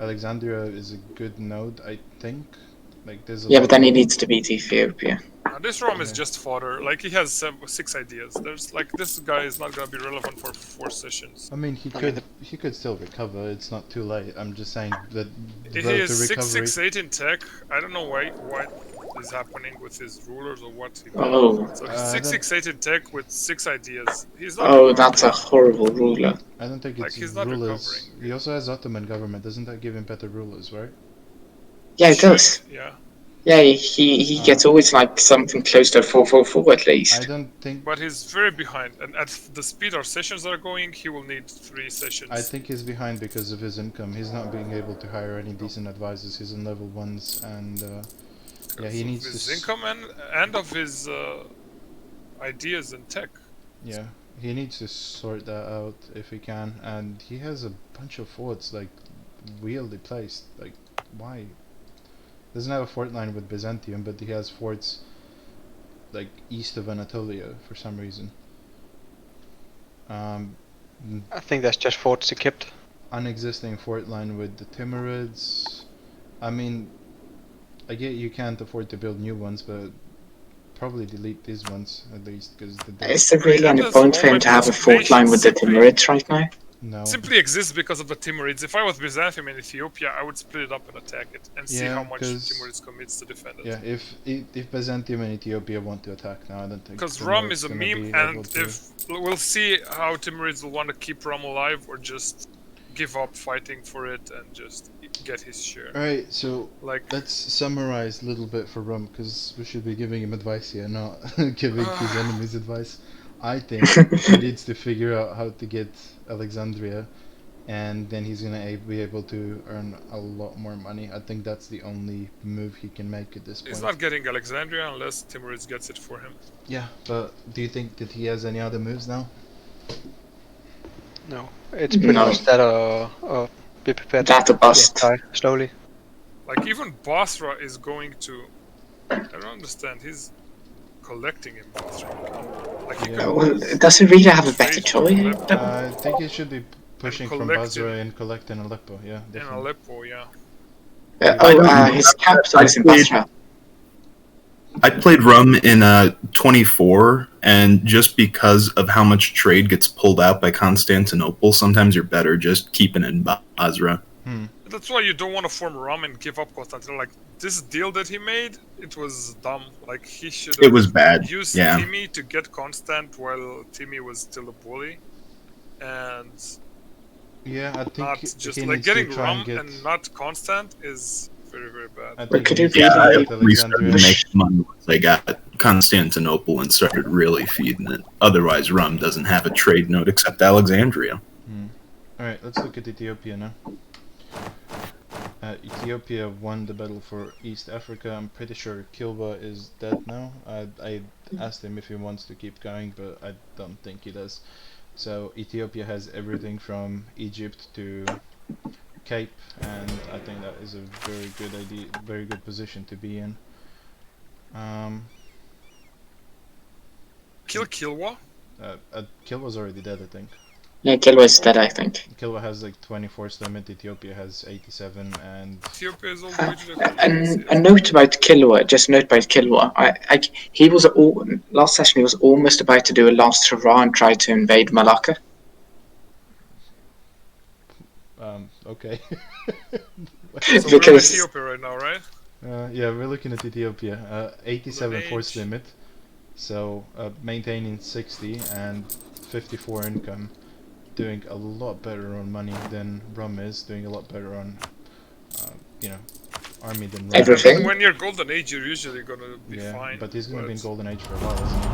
Alexandria is a good node, I think. Like there's a but then he needs to beat Ethiopia. This ROM is just fodder. Like he has 6 ideas. There's like this guy is not gonna be relevant for 4 sessions. I mean, he could still recover. It's not too late. I'm just saying that he is 668 in tech. I don't know what is happening with his rulers or what. So he's 668 in tech with 6 ideas. He's not. Oh, that's a horrible ruler. I don't think it's he's not rulers. recovering. He also has Ottoman government. Doesn't that give him better rulers, right? Yeah, it does. Yeah. Yeah, he gets always like something close to 444 at least. I don't think. But he's very behind, and at the speed our sessions are going, he will need 3 sessions. I think he's behind because of his income. He's not being able to hire any decent advisors. He's on level 1s, and yeah, he needs his income and of his ideas and tech. Yeah, he needs to sort that out if he can, and he has a bunch of forts like weirdly placed. Like, why? Doesn't have a fort line with Byzantium, but he has forts like east of Anatolia for some reason. I think that's just forts he kept. Unexisting fort line with the Timurids. I mean, I get you can't afford to build new ones, but probably delete these ones at least because is there really any point for him to have a fort line with the Timurids right now? No. Simply exists because of the Timurids. If I was Byzantium and Ethiopia, I would split it up and attack it and see how much Timurids commits to defend it. Yeah, if Byzantium and Ethiopia want to attack now, I don't think. Because Rum is a meme, and we'll see how Timurids will want to keep Rum alive or just give up fighting for it and just get his share. Alright, so let's summarize a little bit for Rum, because we should be giving him advice here, not giving his enemies advice. I think he needs to figure out how to get Alexandria, and then he's gonna be able to earn a lot more money. I think that's the only move he can make at this point. He's not getting Alexandria unless Timurids gets it for him. Yeah, but do you think that he has any other moves now? No, it's pretty much that be prepared to bust slowly. Like even Basra is going to. I don't understand. He's collecting in Basra. Like does he really have a better choice? I think he should be pushing from Basra and collecting Aleppo. Yeah, definitely. In Aleppo, yeah. His capital is in Basra. I played Rum in 24, and just because of how much trade gets pulled out by Constantinople, sometimes you're better just keeping it in Basra. That's why you don't want to form Rum and give up Constantinople. Like, this deal that he made, it was dumb. Like, he should have used Timmy to get Constant while Timmy was still a bully. And yeah, I think not just like getting Rum and not Constant is very, very bad. But could you I restarted to make money once I got Constantinople and started really feeding it. Otherwise, Rum doesn't have a trade node except Alexandria. Alright, let's look at Ethiopia now. Ethiopia won the battle for East Africa. I'm pretty sure Kilba is dead now. I asked him if he wants to keep going, but I don't think he does. So Ethiopia has everything from Egypt to Cape, and I think that is a very good idea, very good position to be in. kill Kilwa? Kilwa's already dead, I think. Yeah, Kilwa is dead, I think. Kilwa has like 24 limit, Ethiopia has 87, and... Ethiopia is all the way to the a note about Kilwa, just a note about Kilwa. He was last session he was almost about to do a last hurrah and try to invade Malacca. Okay. So we're in Ethiopia right now, right? Yeah, we're looking at Ethiopia. 87 force limit, so maintaining 60 and 54 income, doing a lot better on money than Rum is, doing a lot better on, you know, army than Rum. Everything. I mean, when you're Golden Age, you're usually gonna be fine. But he's gonna be in Golden Age for a while, isn't he?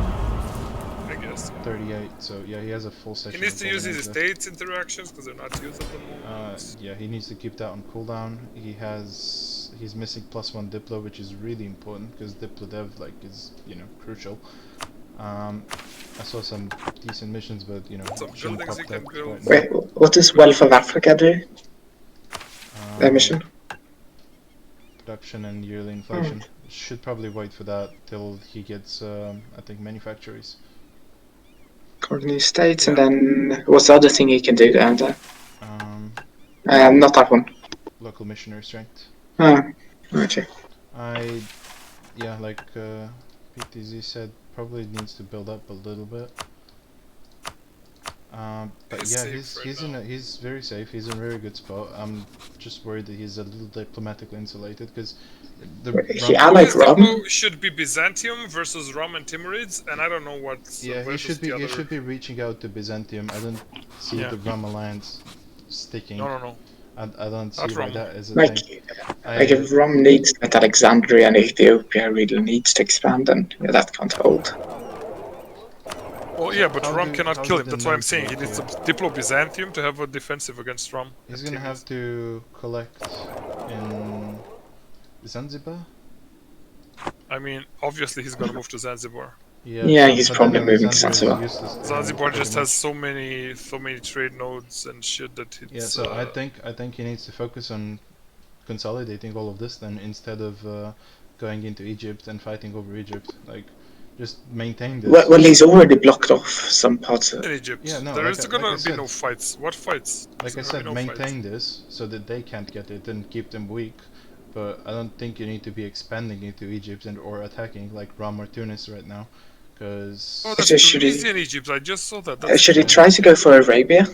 I guess. 38, so yeah, he has a full session. He needs to use his estates interactions because they're not used at the moment. Yeah, he needs to keep that on cooldown. He's missing +1 Diplo, which is really important because Diplo dev is crucial. I saw some decent missions, but some buildings you can build. Wait, what does Wealth of Africa do? That mission? Production and yearly inflation. Should probably wait for that till he gets, I think, manufactories. Coordinate states, and then what's the other thing he can do down there? Not that one. Local missionary strength. Okay. Like PTZ said, probably needs to build up a little bit. But yeah, he's very safe. He's in a very good spot. I'm just worried that he's a little diplomatically insulated because he allied Rum should be Byzantium versus Rum and Timurids, and I don't know what. Yeah, he should be reaching out to Byzantium. I don't see the Rum alliance sticking. No. I don't see why that is a thing. If Rum needs that Alexandria and Ethiopia really needs to expand, then that can't hold. Well, yeah, but Rum cannot kill him. That's why I'm saying he needs a Diplo Byzantium to have a defensive against Rum. He's gonna have to collect in Zanzibar. I mean, obviously he's gonna move to Zanzibar. Yeah, he's probably moving to Zanzibar. Zanzibar just has so many trade nodes and shit that it's... Yeah, so I think he needs to focus on consolidating all of this then, instead of going into Egypt and fighting over Egypt. Just maintain this. Well, he's already blocked off some parts of Egypt. Yeah, no, there is gonna be no fights. What fights? Like I said, maintain this so that they can't get it and keep them weak. But I don't think you need to be expanding into Egypt or attacking like Rum or Tunis right now, because. Oh, that's Tunisian Egypt. I just saw that. Should he try to go for Arabia?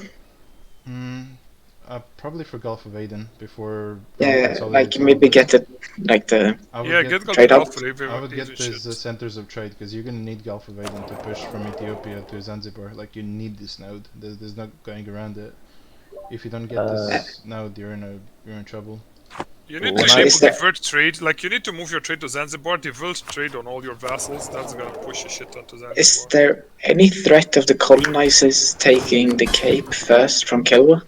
Probably for Gulf of Aden before. Yeah, maybe get it get trade up. I would get these centers of trade because you're gonna need Gulf of Aden to push from Ethiopia to Zanzibar. You need this node. There's no going around it. If you don't get this node, you're in trouble. You need to enable divert trade. You need to move your trade to Zanzibar. Divert trade on all your vassals. That's gonna push a shit onto Zanzibar. Is there any threat of the colonizers taking the Cape first from Kilwa?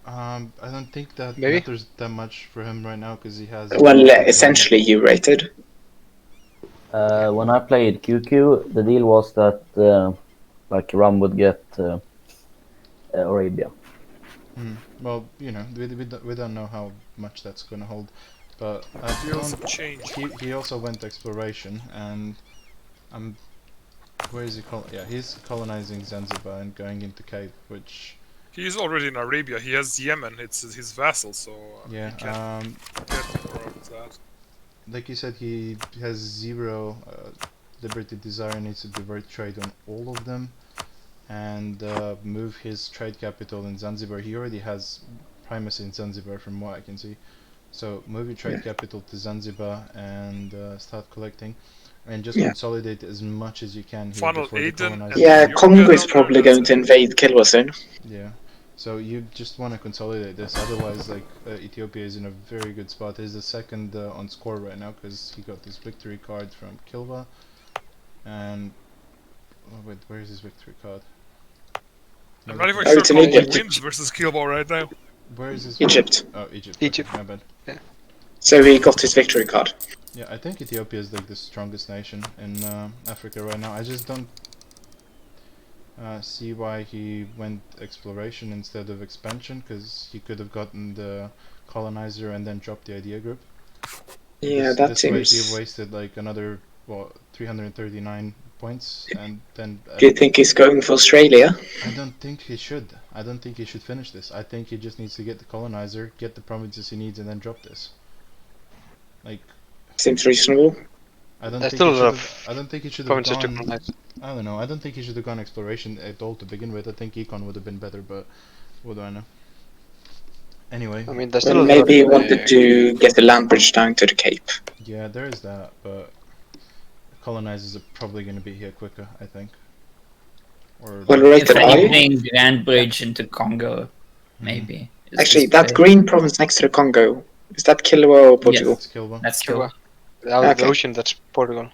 I don't think that matters that much for him right now because he has. Well, essentially, you rated. When I played QQ, the deal was that Rum would get Arabia. Well, we don't know how much that's gonna hold, but he also went exploration and where is he? He's colonizing Zanzibar and going into Cape, which. He's already in Arabia. He has Yemen. It's his vassal, so he can't get more of that. Like you said, he has 0 liberty desire. Needs to divert trade on all of them, and move his trade capital in Zanzibar. He already has primacy in Zanzibar, from what I can see. So move your trade capital to Zanzibar and start collecting. And just consolidate as much as you can here before the colonizers. Yeah, Kongo is probably going to invade Kilwa soon. Yeah, so you just want to consolidate this. Otherwise, Ethiopia is in a very good spot. He's the second on score right now because he got this victory card from Kilwa. And wait, where is his victory card? I'm not even sure Kongo wins versus Kilwa right now. Where is his? Egypt. Oh, Egypt. Egypt. Okay, my bad. Yeah. So he got his victory card. Yeah, I think Ethiopia is the strongest nation in Africa right now. I just don't see why he went exploration instead of expansion, because he could have gotten the colonizer and then dropped the idea group. Yeah, that this seems. Way he wasted another 339 points, and then. Do you think he's going for Australia? I don't think he should. I don't think he should finish this. I think he just needs to get the colonizer, get the provinces he needs, and then drop this. Like. Seems reasonable. I don't There's think still he a lot should have. I don't think he should have provinces to gone. colonize. I don't know. I don't think he should have gone exploration at all to begin with. I think econ would have been better, but what do I know? Anyway. I mean, there's still Well, a lot maybe he of, wanted to get the land bridge down to the Cape. Yeah, there is that, but colonizers are probably going to be here quicker, I think. Or Well, If rated I. anything, Grand Bridge into Congo, maybe. Is Actually, this that play. green province next to the Congo, is that Kilwa or Portugal? That's Kilwa. That's Cuba. cool. Out of Okay. the ocean, that's Portugal.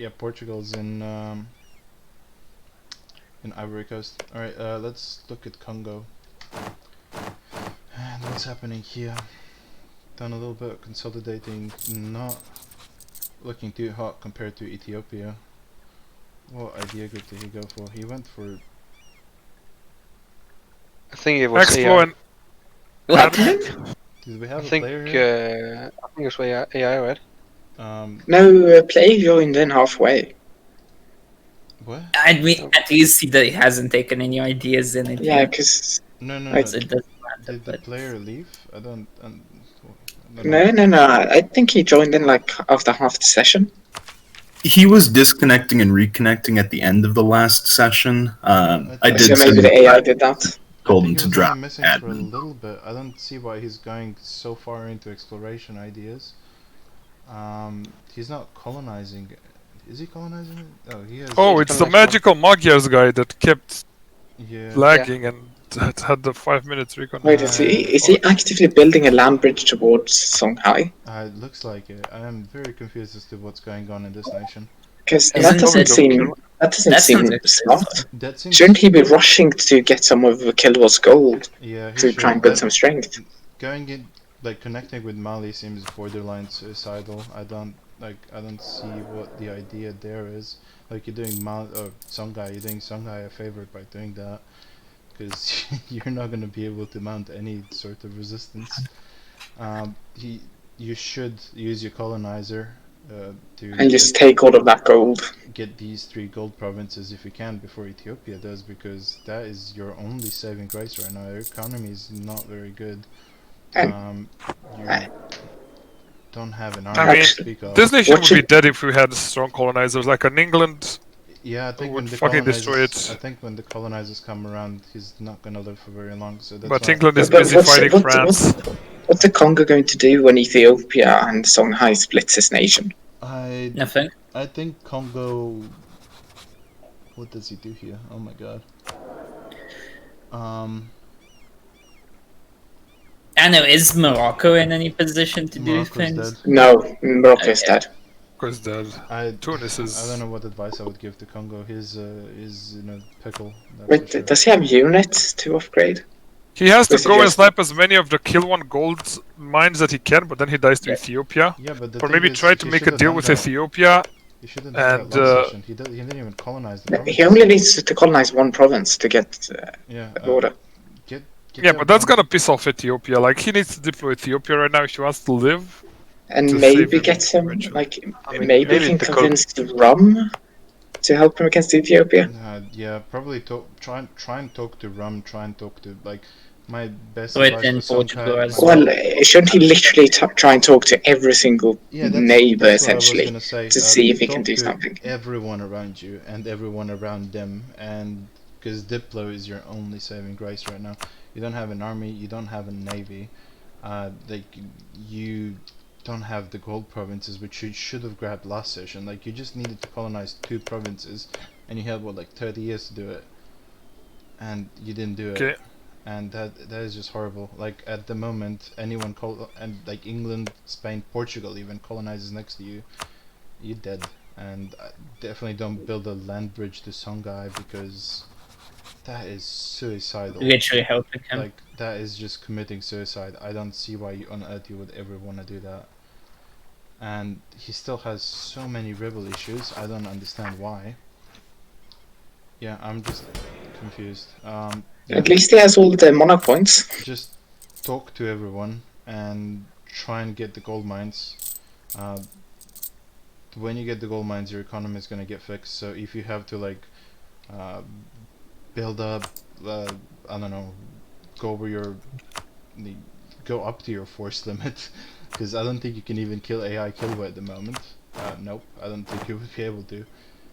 Yeah, Portugal's in Ivory Coast. Alright, let's look at Congo. And what's happening here? Done a little bit of consolidating, not looking too hot compared to Ethiopia. What idea group did he go for? He went for... I think it was Expo AI. and What? Did we have I a think player here? I think it was AI, right? No, Play joined in halfway. What? I mean, at least he hasn't taken any ideas in it. Yeah, yet, because No, no, Right, no. so it doesn't matter. Did the But player leave? I don't know. no. I think he joined in like after half the session. He was disconnecting and reconnecting at the end of the last session. I did So maybe send the AI did that. told I him think to he was drop only missing for a admin. little bit. I don't see why he's going so far into exploration ideas. He's not colonizing. Is he colonizing it? Oh, he has. Oh, it's the magical Magyars guy that kept Yeah. lagging and had the 5 minutes recon. Wait, is he actively building a land bridge towards Songhai? It looks like it. I am very confused as to what's going on in this nation. Because Isn't that doesn't Congo- seem that seem sounds smart. That seems. Shouldn't he be rushing to get some of Kilwa's gold Yeah, he to should. try and build That- some strength? Going in, like connecting with Mali seems borderline suicidal. I don't see what the idea there is. Like you're doing Songhai, you're doing Songhai a favor by doing that, because you're not going to be able to mount any sort of resistance. You should use your colonizer to And just take all of that gold. get these 3 gold provinces if you can before Ethiopia does, because that is your only saving grace right now. Your economy is not very good. And- You don't have an I army mean, to speak of. This nation What would be should- dead if we had strong colonizers like in England. Yeah, I think would when the fucking colonizers, destroy it. I think when the colonizers come around, he's not gonna live for very long. So that's But why. England is But busy fighting France. What's the Congo going to do when Ethiopia and Songhai splits his nation? nothing. I think Congo. What does he do here? Oh my god. I know, is Morocco in any position to do Morocco's things? dead. No, Morocco is dead. Because Tunis is. I don't know what advice I would give to Congo. He's in a pickle. That's for Wait, sure. does he have units to upgrade? He has to This go and suggests- snipe as many of the kill one gold mines that he can, but then he dies to Yeah. Ethiopia. Yeah, but the Or thing maybe is, try to he make a should've deal done with that. Ethiopia. He shouldn't have and, done that last session. He didn't even colonize the province. He only needs to colonize one province to get Yeah. the border. Get Yeah, that but that's done. gonna piss off Ethiopia. Like, he needs to deploy Ethiopia right now if he wants to live. And to maybe save him get some, eventually. like, I mean, maybe maybe can the convince Rum to help him against Ethiopia. Yeah, probably try and talk to Rum. Try and talk to like my best Wait, advice in for some Portugal kind- as Well, shouldn't he literally try and talk to every single Yeah, neighbor, that's what I was essentially, gonna say. to see if he can Talk do to something? Everyone around you and everyone around them, and because Diplo is your only saving grace right now. You don't have an army, you don't have a navy, like you don't have the gold provinces, which you should have grabbed last session. Like you just needed to colonize 2 provinces, and you had what, like 30 years to do it, and you didn't do it. Okay. And that is just horrible. Like at the moment, anyone and like England, Spain, Portugal even colonizes next to you, you're dead. And definitely don't build a land bridge to Songhai, because that is suicidal. Literally helping him. Like that is just committing suicide. I don't see why on earth you would ever want to do that. And he still has so many rebel issues. I don't understand why. Yeah, I'm just confused. Yeah. At least he has all the monarch points. Just talk to everyone and try and get the gold mines. when you get the gold mines, your economy is gonna get fixed. So if you have to like build up, I don't know, go up to your force limit, because I don't think you can even kill AI Killboy at the moment. Nope, I don't think you would be able to.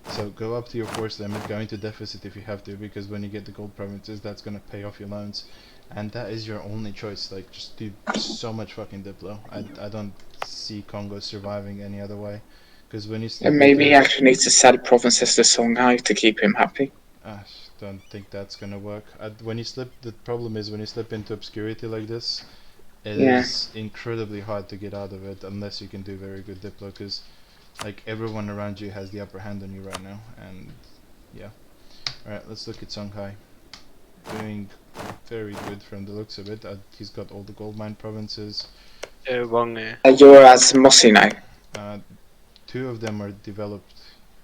So go up to your force limit, go into deficit if you have to, because when you get the gold provinces, that's gonna pay off your loans, and that is your only choice. Like, just do so much fucking Diplo. I don't see Congo surviving any other way, because when you and maybe he actually needs to sell provinces to Songhai to keep him happy. I don't think that's gonna work. The problem is when you slip into obscurity like this, it is incredibly hard to get out of it unless you can do very good Diplo, because like everyone around you has the upper hand on you right now, and yeah. Alright, let's look at Songhai. Doing very good from the looks of it. He's got all the gold mine provinces. You're as Mossy now. 2 of them are developed.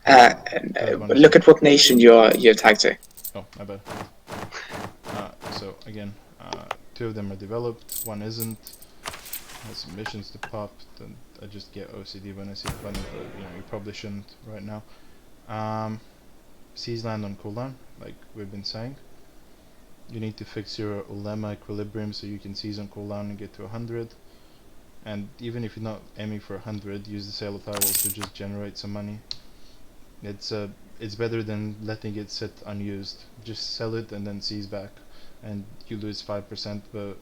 Look at what nation you're tagged to. Oh, my bad. So again, 2 of them are developed, 1 isn't. Has some missions to pop. Then I just get OCD when I see fun, but you know, you probably shouldn't right now. Seas land on cooldown, like we've been saying. You need to fix your ulema equilibrium so you can seize on cooldown and get to 100. And even if you're not aiming for 100, use the sale of titles to just generate some money. It's better than letting it sit unused. Just sell it and then seize back, and you lose 5%. But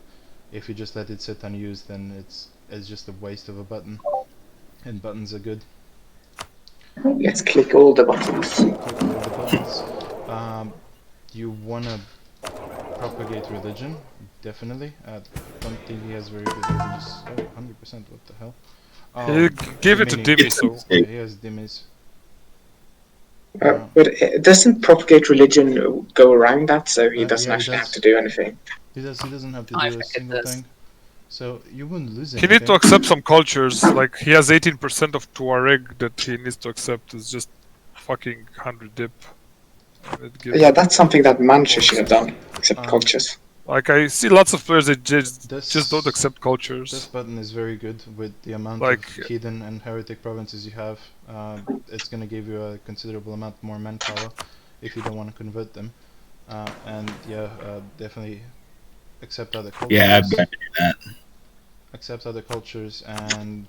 if you just let it sit unused, then it's just a waste of a button, and buttons are good. Let's click all the buttons. Click all the buttons. You wanna propagate religion, definitely. I don't think he has very good religious. Oh, 100%. What the hell? He gave it to Dimmy, so yeah, he has Dimmies. But doesn't propagate religion go around that, so he doesn't actually have to do anything? He doesn't have to do a single thing. So you wouldn't lose anything. He needs to accept some cultures. Like he has 18% of Tuareg that he needs to accept. It's just fucking 100 dip. Yeah, that's something that Manchu should have done. Accept cultures. Like I see lots of players that just don't accept cultures. This button is very good with the amount of heathen and heretic provinces you have. It's gonna give you a considerable amount more manpower if you don't want to convert them. And yeah, definitely accept other cultures. Yeah, I've got to do that. Accept other cultures, and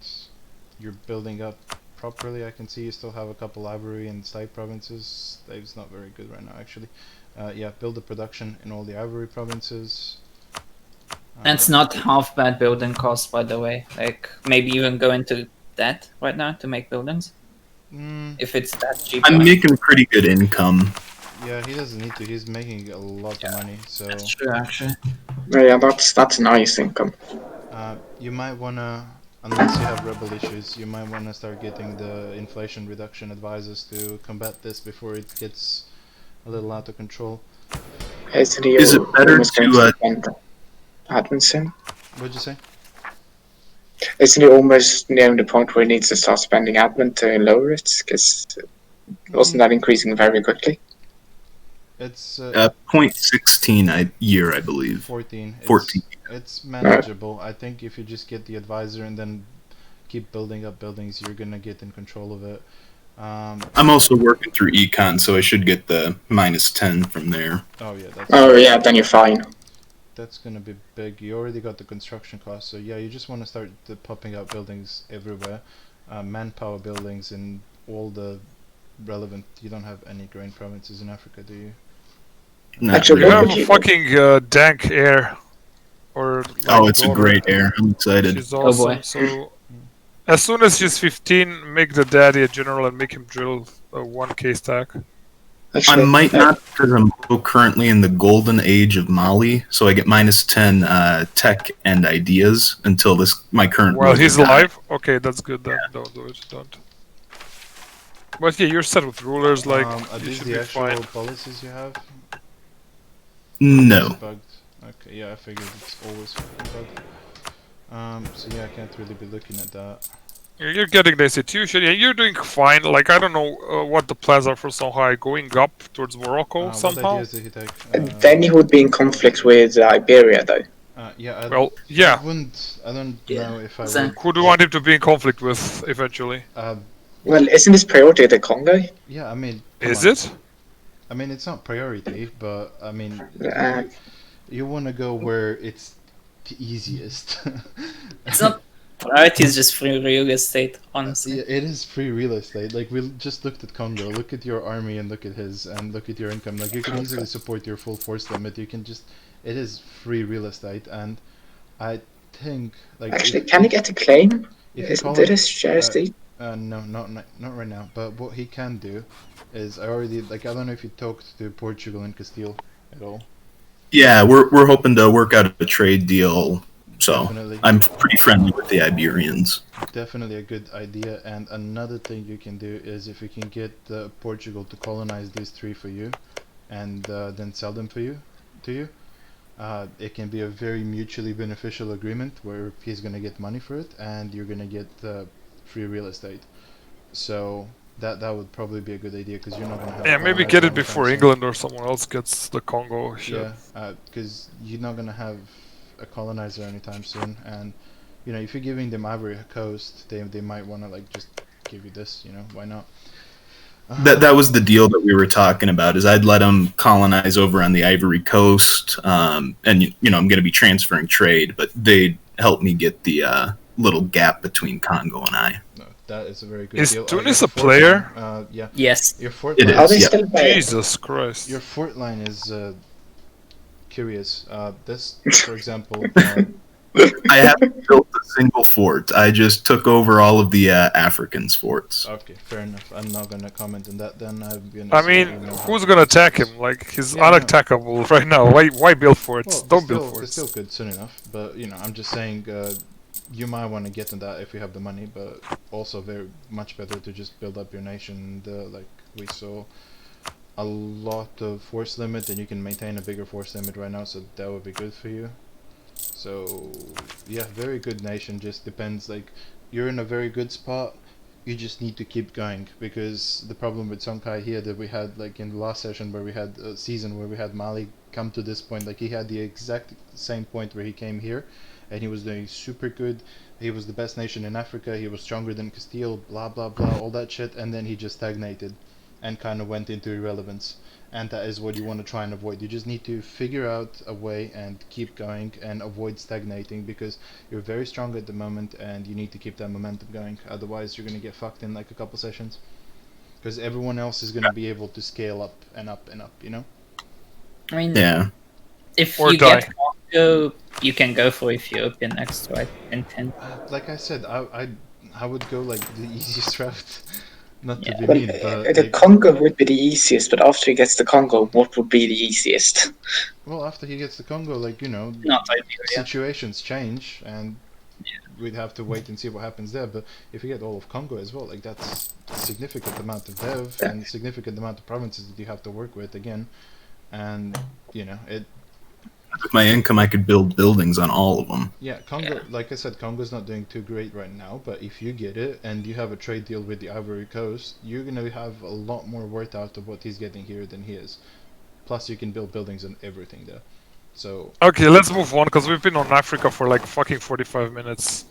you're building up properly. I can see you still have a couple ivory and slave provinces. Slave's not very good right now, actually. Yeah, build the production in all the ivory provinces. That's not half bad building cost, by the way. Like, maybe even go into that right now to make buildings. If it's that cheap. I'm making pretty good income. Yeah, he doesn't need to. He's making a lot of money, so... That's true, actually. Yeah, that's nice income. You might wanna, unless you have rebel issues, you might wanna start getting the inflation reduction advisors to combat this before it gets a little out of control. Is it better to admin soon? What'd you say? Isn't he almost nearing the point where he needs to start spending admin to lower it? Because wasn't that increasing very quickly? It's 0.16 a year, I believe. 14. 14. It's manageable. I think if you just get the advisor and then keep building up buildings, you're gonna get in control of it. I'm also working through econ, so I should get the -10 from there. Oh yeah. Then you're fine. That's gonna be big. You already got the construction cost, so yeah, you just want to start popping out buildings everywhere, manpower buildings in all the relevant. You don't have any grain provinces in Africa, do you? Actually, you have a fucking dank air. Or like it's a great air. I'm excited. She's awesome. So as soon as she's 15, make the daddy a general and make him drill a 1k stack. I might not, because I'm currently in the golden age of Mali, so I get -10 tech and ideas until my current. Well, he's alive. Okay, that's good then. Yeah. Don't do it. Don't. But yeah, you're set with rulers. Like are you these should the be actual fine. policies you have? No. Bugged. Okay, yeah, I figured it's always fucking bugged. So yeah, I can't really be looking at that. You're getting the institution. Yeah, you're doing fine. Like I don't know what the plans are for Songhai going up towards Morocco somehow. What ideas did he take? Then he would be in conflict with Iberia, though. Yeah. Yeah. I don't know if I would. Who do you want him to be in conflict with eventually? Well, isn't this priority the Congo? Yeah, I mean, is it? I mean, it's not priority, but I mean, Uh, you want to go where it's the easiest. It's not priority, it's just free real estate, honestly. Yeah, it is free real estate. Like, we just looked at Congo. Look at your army and look at his, and look at your income. Like, you can easily support your full force limit. You can just, it is free real estate, and I think like actually, can you get a claim? Isn't it a share estate? No, not right now. But what he can do is, I already I don't know if you talked to Portugal and Castile at all. Yeah, we're hoping to work out a trade deal. So Definitely. I'm pretty friendly with the Iberians. Definitely a good idea. And another thing you can do is if you can get Portugal to colonize these 3 for you, and then sell them to you, it can be a very mutually beneficial agreement where he's gonna get money for it, and you're gonna get free real estate. So that would probably be a good idea because you're not gonna have. Yeah, maybe get it before England or someone else gets the Congo shit. Yeah, because you're not gonna have a colonizer anytime soon, and you know if you're giving them Ivory Coast, they might want to like just give you this. You know, why not? That was the deal that we were talking about. Is I'd let them colonize over on the Ivory Coast, and you know I'm going to be transferring trade, but they'd help me get the little gap between Congo and I. No, that is a very good Is deal. Tunis a player? Yeah. Yes. Your fort It line, is, yeah. Jesus Christ. Your fort line is curious. This, for example. I haven't built a single fort. I just took over all of the Africans' forts. Okay, fair enough. I'm not gonna comment on that then. I mean, who's gonna attack him? Like, he's unattackable right now. Why build forts? Well, Don't build forts. It's still good soon enough. But, you know, I'm just saying, you might want to get in that if you have the money, but also very much better to just build up your nation. Like, we saw a lot of force limit, and you can maintain a bigger force limit right now, so that would be good for you. So yeah, very good nation. Just depends, like you're in a very good spot, you just need to keep going, because the problem with Songhai here that we had like in the last session where we had a season where we had Mali come to this point, like he had the exact same point where he came here and he was doing super good. He was the best nation in Africa, he was stronger than Castile, blah blah blah, all that shit, and then he just stagnated and kind of went into irrelevance. And that is what you want to try and avoid. You just need to figure out a way and keep going and avoid stagnating, because you're very strong at the moment and you need to keep that momentum going. Otherwise you're going to get fucked in like a couple sessions, because everyone else is going to be able to scale up and up and up, you know? I mean, Yeah. if Or you die. get Congo, you can go for Ethiopia next, right? In 10. Like I said, I would go like the easiest route. Not to Yeah. be Well, mean, but the like, Congo would be the easiest, but after he gets the Congo, what would be the easiest? well, after he gets the Congo, like, you know, Not Iberia. situations change and we'd have to wait and see what happens there. But if you get all of Congo as well, like that's a significant amount of dev and significant amount of provinces that you have to work with again. And you know, With my income, I could build buildings on all of them. yeah, Congo, like I said, Congo's not doing too great right now, but if you get it and you have a trade deal with the Ivory Coast, you're gonna have a lot more worth out of what he's getting here than he is. Plus you can build buildings and everything there. So Okay, let's move on, because we've been on Africa for like fucking 45 minutes.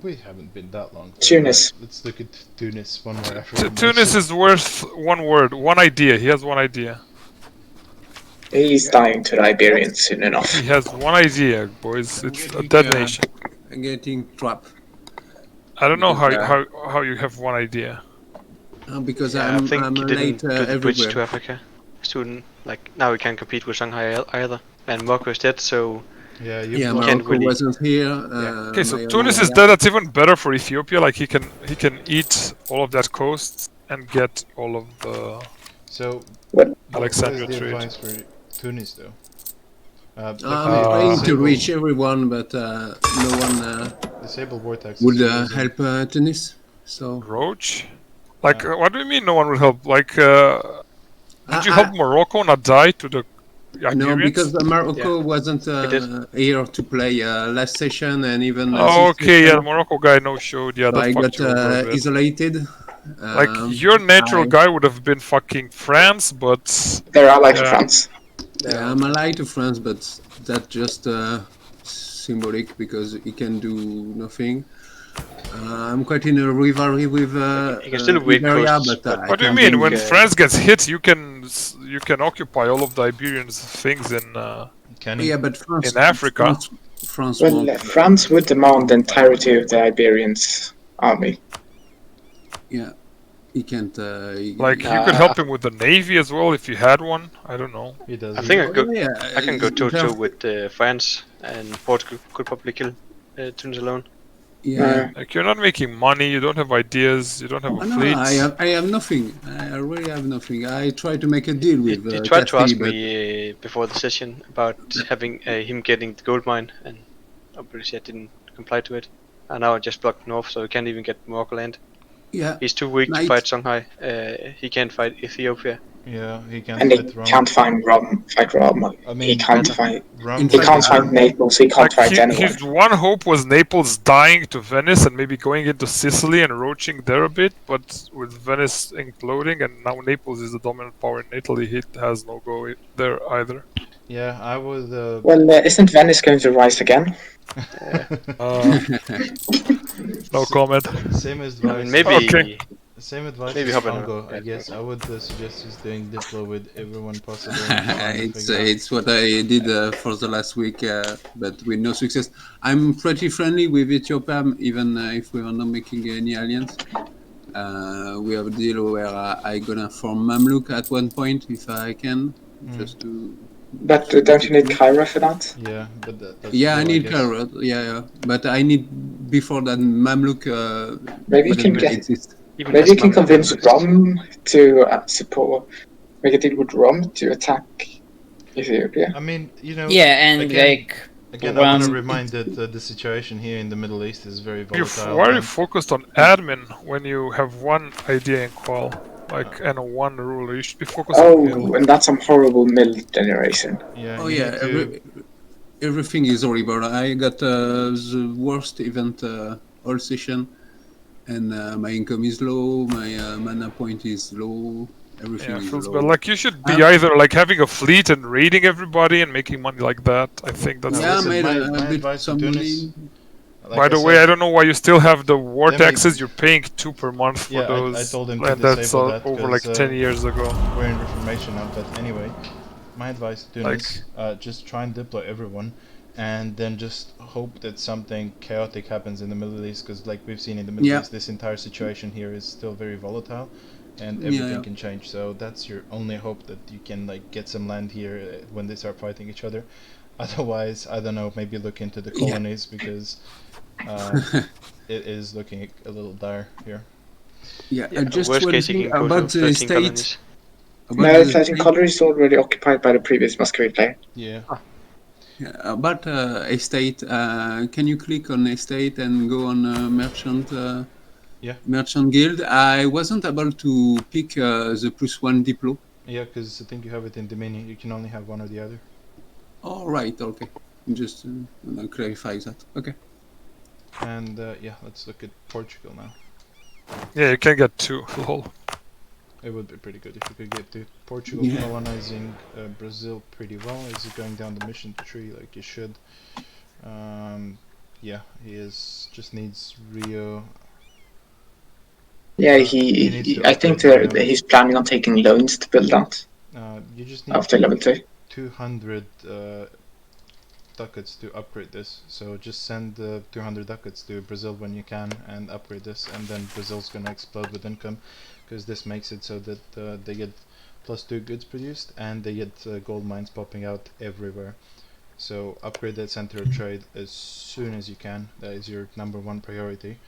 we haven't been that long. Tunis. Let's look at Tunis, one more African Tunis nation. is worth one word, one idea. He has one idea. He's dying to the Iberians soon enough. He has one idea, boys. It's a dead nation. Getting trapped I don't know because, how you have one idea. because Yeah, I I'm think you late didn't do the bridge to everywhere. Africa soon. Like, now we can't compete with Shanghai either. And Morocco is dead, so Yeah, you Yeah, blocked- can't Morocco really- wasn't here. Okay, so my Tunis only- is dead. That's even better for Ethiopia. Like he can eat all of that coast and get all of the So What? Alexandria what is the trade. advice for Tunis though? I'm trying to reach everyone, but no one disable vortex would help Tunis. So Roach. Like, what do you mean no one will help? Like, did you I- help Morocco not die to the no, Iberians? because Morocco wasn't did. here to play last session, and even Oh, this okay, yeah, the session, Morocco guy no showed. Yeah, so that I fucked got you over a bit. isolated. Like, your natural I- guy would have been fucking France, but They're allied to Yeah. France. Yeah, I'm allied to France, but that's just symbolic because he can do nothing. I'm quite in a rivalry with you can still wait Iberia, coasts, but What do you mean? When France gets hit, you can occupy all of the Iberians things in yeah, but France, in Africa. France Well, won't. France would demand the entirety of the Iberians' army. Yeah, he can't. Like you could help him with the navy as well if you had one. I don't know. He does. I think Yeah, I can go toe-to-toe with France, and Portugal could probably kill Tunis alone. Yeah. Like you're not making money, you don't have ideas, you don't have a fleet. No, I have nothing. I really have nothing. I try to make a deal with. He tried to Castile, ask but... me before the session about having him getting the gold mine, and obviously I didn't comply to it. And now I just blocked north, so he can't even get Morocco land. Yeah. He's too weak to fight Songhai. He can't fight Ethiopia. Yeah, he can't and fight he Rome. can't fight Rome. I mean, he can't fight. Rome. He can't fight Naples. He can't fight anyone. His one hope was Naples dying to Venice and maybe going into Sicily and roaching there a bit. But with Venice imploding and now Naples is the dominant power in Italy, he has no go there either. Yeah, I would. Well, isn't Venice going to rise again? No comment. Same advice. Maybe. Okay. Same advice Maybe as Congo, I guess. Yeah. I would suggest just doing Diplo with everyone possible. It's what I did for the last week, but with no success. I'm pretty friendly with Ethiopia, even if we are not making any alliance. We have a deal where I'm gonna form Mamluk at one point if I can, just to. But don't you need Cairo for that? Yeah, but that's yeah, cool, I need Cairo. Yeah, but I need before that Mamluk. Maybe you can get. Exist. Maybe you can convince Rome to support. Make a deal with Rome to attack Ethiopia. I mean, you know. Yeah, and Again, I want to remind that the situation here in the Middle East is very volatile. Why are you focused on admin when you have one idea in qual? Like, and one ruler, you should be focused on mill. And that's some horrible mill generation. Yeah. Everything is horrible. I got the worst event all session, and my income is low. My mana point is low. Everything is feels low. bad. Like you should be either like having a fleet and raiding everybody and making money like that. I think that's. Yeah, listen, made my a bit advice to some Tunis, money. like By the way, I don't know why you still have the war taxes. You're paying 2 per month for those. I told him to and that's disable that over like 10 years ago. We're in Reformation now, but anyway, my advice to Tunis, just try and deploy everyone, and then just hope that something chaotic happens in the Middle East, because like we've seen in the Middle East, this entire situation here is still very volatile, and everything can change. So that's your only hope, that you can like get some land here when they start fighting each other. Otherwise, I don't know, maybe look into the colonies, because it is looking a little dire here. Just one thing about the state. No, 13 colonies is already occupied by the previous Muscovite player. Yeah. About estate, can you click on estate and go on merchant? Merchant guild. I wasn't able to pick the +1 diplo. Yeah, because I think you have it in the menu. You can only have one or the other. Oh, right. Okay. Just clarify that. Okay. And let's look at Portugal now. Yeah, you can get 2. Lol. It would be pretty good if you could get to Portugal colonizing Brazil pretty well. Is he going down the mission tree like he should? Yeah, he is. Just needs Rio. Yeah, I think he's planning on taking loans to build that. You just need after level 2. 200 ducats to upgrade this. So just send 200 ducats to Brazil when you can and upgrade this, and then Brazil's gonna explode with income, because this makes it so that they get +2 goods produced and they get gold mines popping out everywhere. So upgrade that center of trade as soon as you can. That is your #1 priority,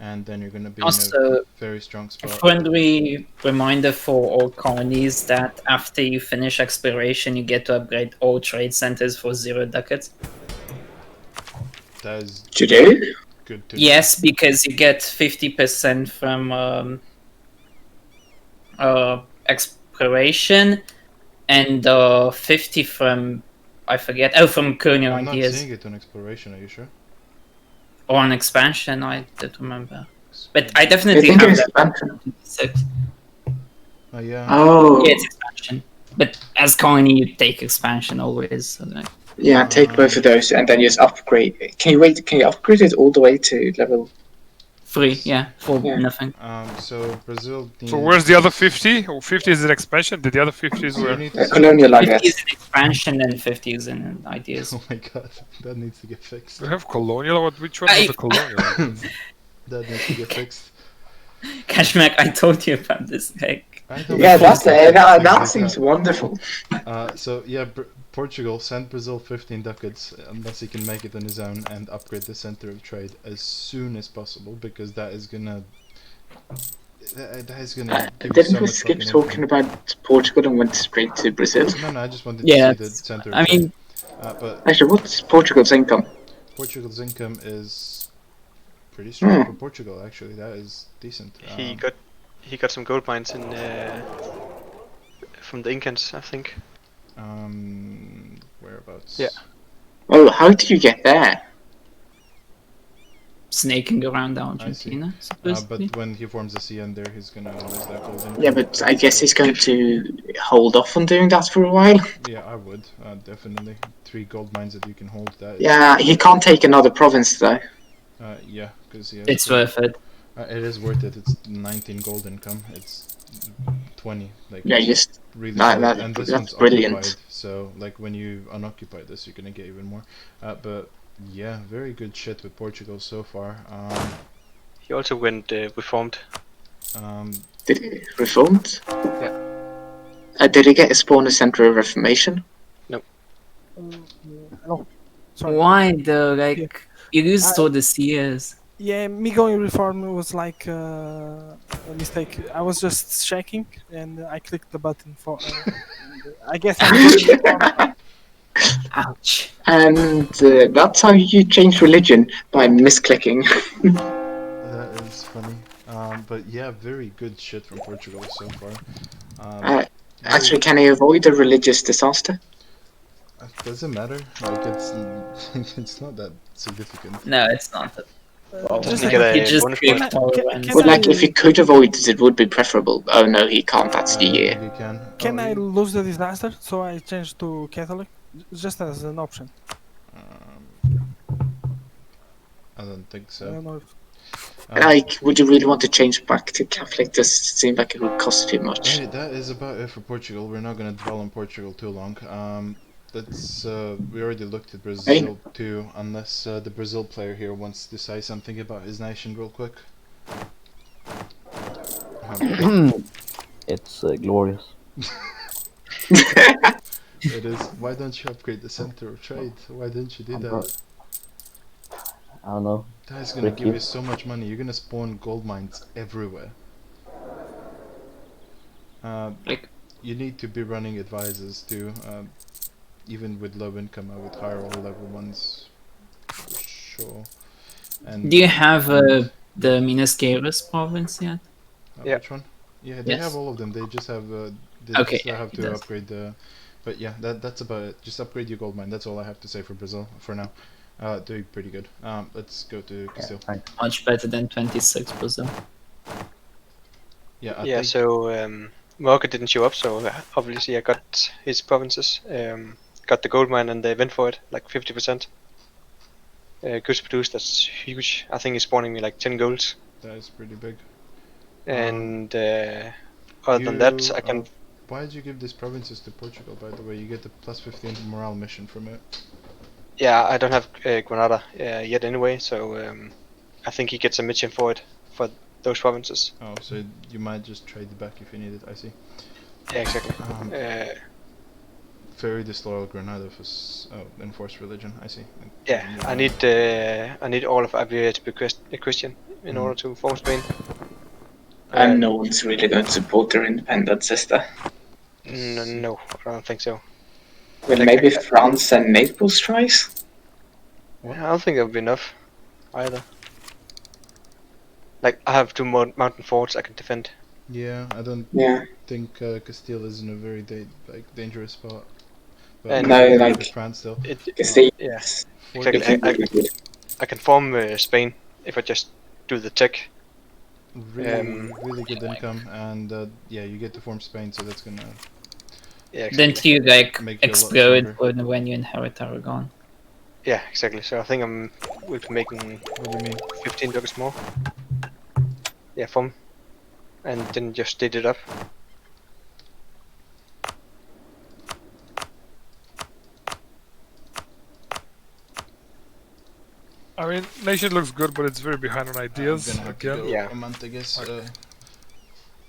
and then you're gonna be in a very strong spot. A friendly reminder for all colonies that after you finish exploration, you get to upgrade all trade centers for 0 ducats. That is good to yes, because you get 50% from exploration and 50 from, I forget, from colonial I'm ideas. not seeing it on exploration, are you sure? Or on expansion, I don't remember. But I definitely have that. Oh, yeah. Oh. Yeah, it's expansion. But as colony, you take expansion always. So yeah, take both of those and then just upgrade. Can you upgrade it all the way to level 3, yeah, for Yeah. nothing. So Brazil needs... So where's the other 50? Oh, 50 is an expansion. Did the other 50s So you were? need to Colonial, I 50 is guess. an expansion and 50 is an ideas. Oh my god, that needs to get fixed. Do we have colonial? Which one was the colonial? That needs to get fixed. Cashmack, I told you about this. Like, Yeah, that seems wonderful. So yeah, Portugal sent Brazil 15 ducats unless he can make it on his own and upgrade the center of trade as soon as possible, because that is gonna give you Didn't so we much skip fucking talking income. about Portugal and went straight to Brazil? No, I just wanted yeah, to see the center of I trade. mean, But Actually, what's Portugal's income? Portugal's income is pretty strong for Portugal. Actually, that is decent. He got some gold mines in from the Incans, I think. Whereabouts? Yeah. Oh, how did you get there? snaking around Argentina, supposedly. But when he forms a CN there, he's gonna lose that gold income. Yeah, but I guess he's going to hold off on doing that for a while. Yeah, I would, definitely. 3 gold mines that you can hold. That Yeah, he can't take another province though. Yeah, because it's worth it. It is worth it. It's 19 gold income. It's 20. Like, Yeah, just really and this that's one's brilliant. occupied. So like when you unoccupy this, you're gonna get even more. But yeah, very good shit with Portugal so far. He also went reformed. Did he reformed? Yeah. Did he get a spawner center of reformation? No. No. Sorry. Why though? Like you used all the years. Yeah, me going reform was like a mistake. I was just checking and I clicked the button for. I guess I'm going reform. Ouch. And that's how you change religion, by misclicking. That is funny. But yeah, very good shit from Portugal so far. Actually, can he avoid a religious disaster? Doesn't matter. Like it's not that significant. No, it's not. Just You get a You just bonus click point. tolerance. Can Well, like, I- if he could avoid it, it would be preferable. Oh no, he can't, that's the year. You can. Can Oh, I you- lose the disaster so I change to Catholic? Just as an option. I don't think I so. don't know if Like, would you really want to change back to Catholic? Does it seem like it would cost too much? Hey, that is about it for Portugal. We're not gonna dwell on Portugal too long. That's we already looked at Brazil too. Unless the Brazil player here wants to say something about his nation real quick. It's glorious. It is. Why don't you upgrade the center of trade? Why didn't you do that? I don't know. That's gonna give Ricky. you so much money. You're gonna spawn gold mines everywhere. You need to be running advisors too. Even with low income, I would hire all level ones for sure. And Do you have the Minas Gerais province yet? Yeah. Which one? Yeah, they Yes. have all of them. They just have Okay, just have it to does. upgrade the. But yeah, that's about it. Just upgrade your gold mine. That's all I have to say for Brazil for now. Doing pretty good. Let's go to Castile. Thanks. Much better than 26 Brazil. Yeah, I Yeah, think so Malacca didn't show up, so obviously I got his provinces. Got the gold mine and they went for it, like 50%. Goods produced, that's huge. I think he's spawning me like 10 golds. that is pretty big. And other than that, I can. Why did you give these provinces to Portugal? By the way, you get the plus 15 morale mission from it. Yeah, I don't have Granada yet anyway, so I think he gets a mission for it, for those provinces. Oh, so you might just trade it back if you need it. I see. Yeah, exactly. Very disloyal Granada for enforced religion. I see. Yeah, I need all of Iberia to be Christian in order to form Spain. And no one's really going to support their independent sister. No, I don't think so. Well, Like, maybe France and Naples tries? I don't think that would be enough either. Like, I have 2 mountain forts I can defend. Yeah, I don't Yeah. think Castile is in a very dangerous spot. But And No, with like- France still. Castile. Yeah, Forty- exactly. I can form Spain if I just do the tech. Really good income, and yeah, you get to form Spain, so that's gonna. Yeah, exactly. Then you like Make you a lot explode stronger. when you inherit Aragon. Yeah, exactly. So I think we'll be making What do you mean? 15 ducats more. form, and then just state it up. I mean, nation looks good, but it's very behind on ideas. I'm gonna have to Again, go a month, I guess.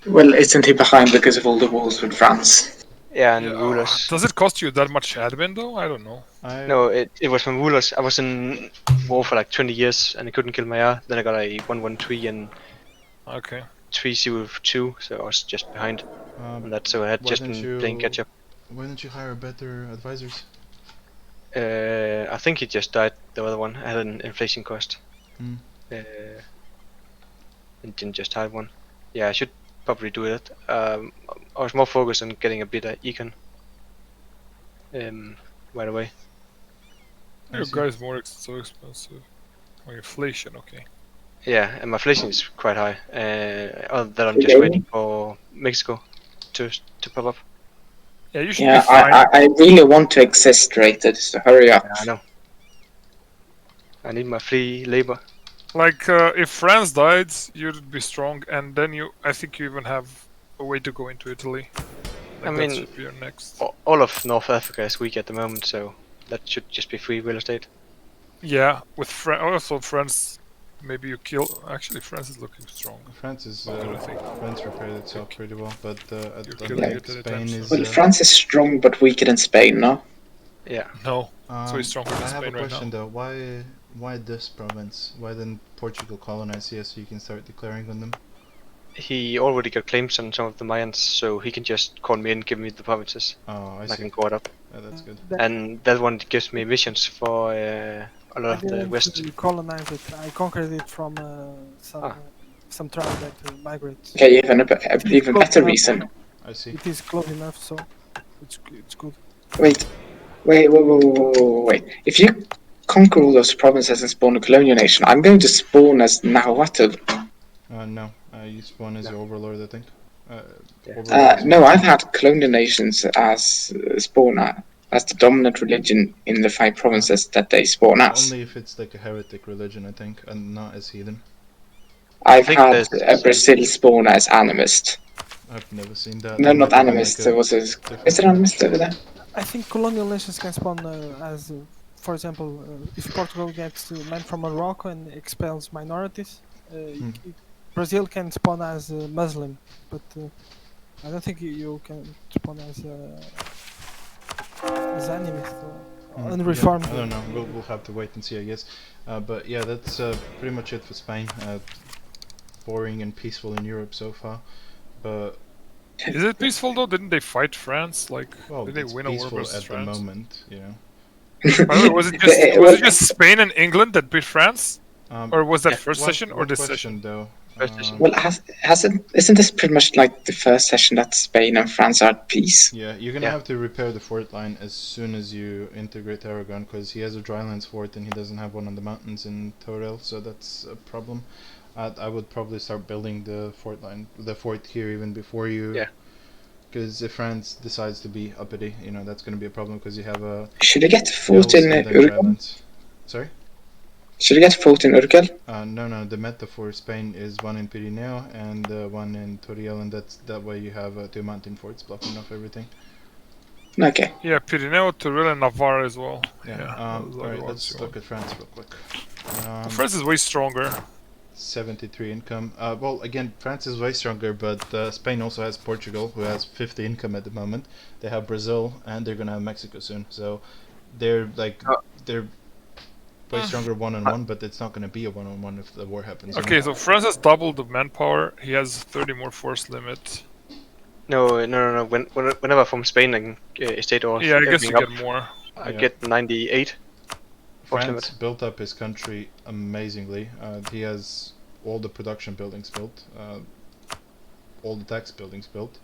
Well, isn't he behind because of all the wars with France? Yeah, and yeah, rulers. does it cost you that much admin though? I don't know. No, it was from rulers. I was in war for like 20 years, and I couldn't kill my heir. Then I got a 113 and Okay. 302, so I was just behind. And that, so I had just been playing catch up. Why didn't you hire better advisors? I think he just died. The other one I had an inflation cost. Mm. And didn't just hire one. Yeah, I should probably do that. I was more focused on getting a bit of econ. Right away. Your guy's so expensive. Oh, inflation, okay. Yeah, and my inflation is quite high. Other than I'm just waiting for Mexico to pop up. Yeah, you should be fine. I really want to exist rated, so hurry up. Yeah, I know. I need my free labor. Like, if France died, you'd be strong, and then I think you even have a way to go into Italy. Like, I mean, that should be your next. All of North Africa is weak at the moment, so that should just be free real estate. Yeah, with also France, maybe you kill. Actually, France is looking strong. France is. think. France repaired itself pretty well, but I don't killing think it at a Spain time, is. Well, France is strong but weaker than Spain, no? Yeah. No, it's way stronger than I have Spain a question right now. though. Why this province? Why didn't Portugal colonize here so you can start declaring on them? He already got claims on some of the Mayans, so he can just call me and give me the provinces. Oh, I I see. can go it up. That's good. And that one gives me missions for a lot of the west. I colonized it. I conquered it from some tribe that migrates. Okay, even better reason. I see. It is close enough, so it's good. Wait. If you conquer all those provinces and spawn a colonial nation, I'm going to spawn as Nahuatl. No. You spawn as your overlord, I think. No, I've had colonial nations as spawn as the dominant religion in the 5 provinces that they spawn as. Only if it's like a heretic religion, I think, and not as heathen. I've had Brazil spawn as animist. I've never seen that. No, not animist. There was is it animist over there? I think colonial nations can spawn as, for example, if Portugal gets men from Morocco and expels minorities, Brazil can spawn as Muslim, but I don't think you can spawn as animist or unreformed. Yeah, I don't know. We'll have to wait and see, I guess. But yeah, that's pretty much it for Spain. Boring and peaceful in Europe so far, but. Is it peaceful though? Didn't they fight France? Like, well, did they win a war versus France? At the moment, you know. By the way, was it just Spain and England that beat France, or was that first session or this session? Though. Well, isn't this pretty much like the first session that Spain and France are at peace? Yeah, you're gonna have to repair the fort line as soon as you integrate Aragon, because he has a drylands fort and he doesn't have one on the mountains in Torel, so that's a problem. I would probably start building the fort here even before you. Yeah. Because if France decides to be uppity, you know, that's going to be a problem because you have a. Should I get a fort in Urgel? Sorry? Should I get a fort in Urgel? No. The meta for Spain is one in Pirineo and one in Toriel, and that way you have 2 mountain forts blocking off everything. Okay. Yeah, Pirineo, Toriel, and Navarre as well. Yeah. Alright, let's look at France real quick. France is way stronger. 73 income. Well, again, France is way stronger, but Spain also has Portugal, who has 50 income at the moment. They have Brazil, and they're gonna have Mexico soon. So they're they're way stronger one-on-one, but it's not gonna be a one-on-one if the war happens. Okay, so France has doubled the manpower. He has 30 more force limit. No. Whenever from Spain and state or yeah, I guess you get more. I get 98. France built up his country amazingly. He has all the production buildings built, all the tax buildings built.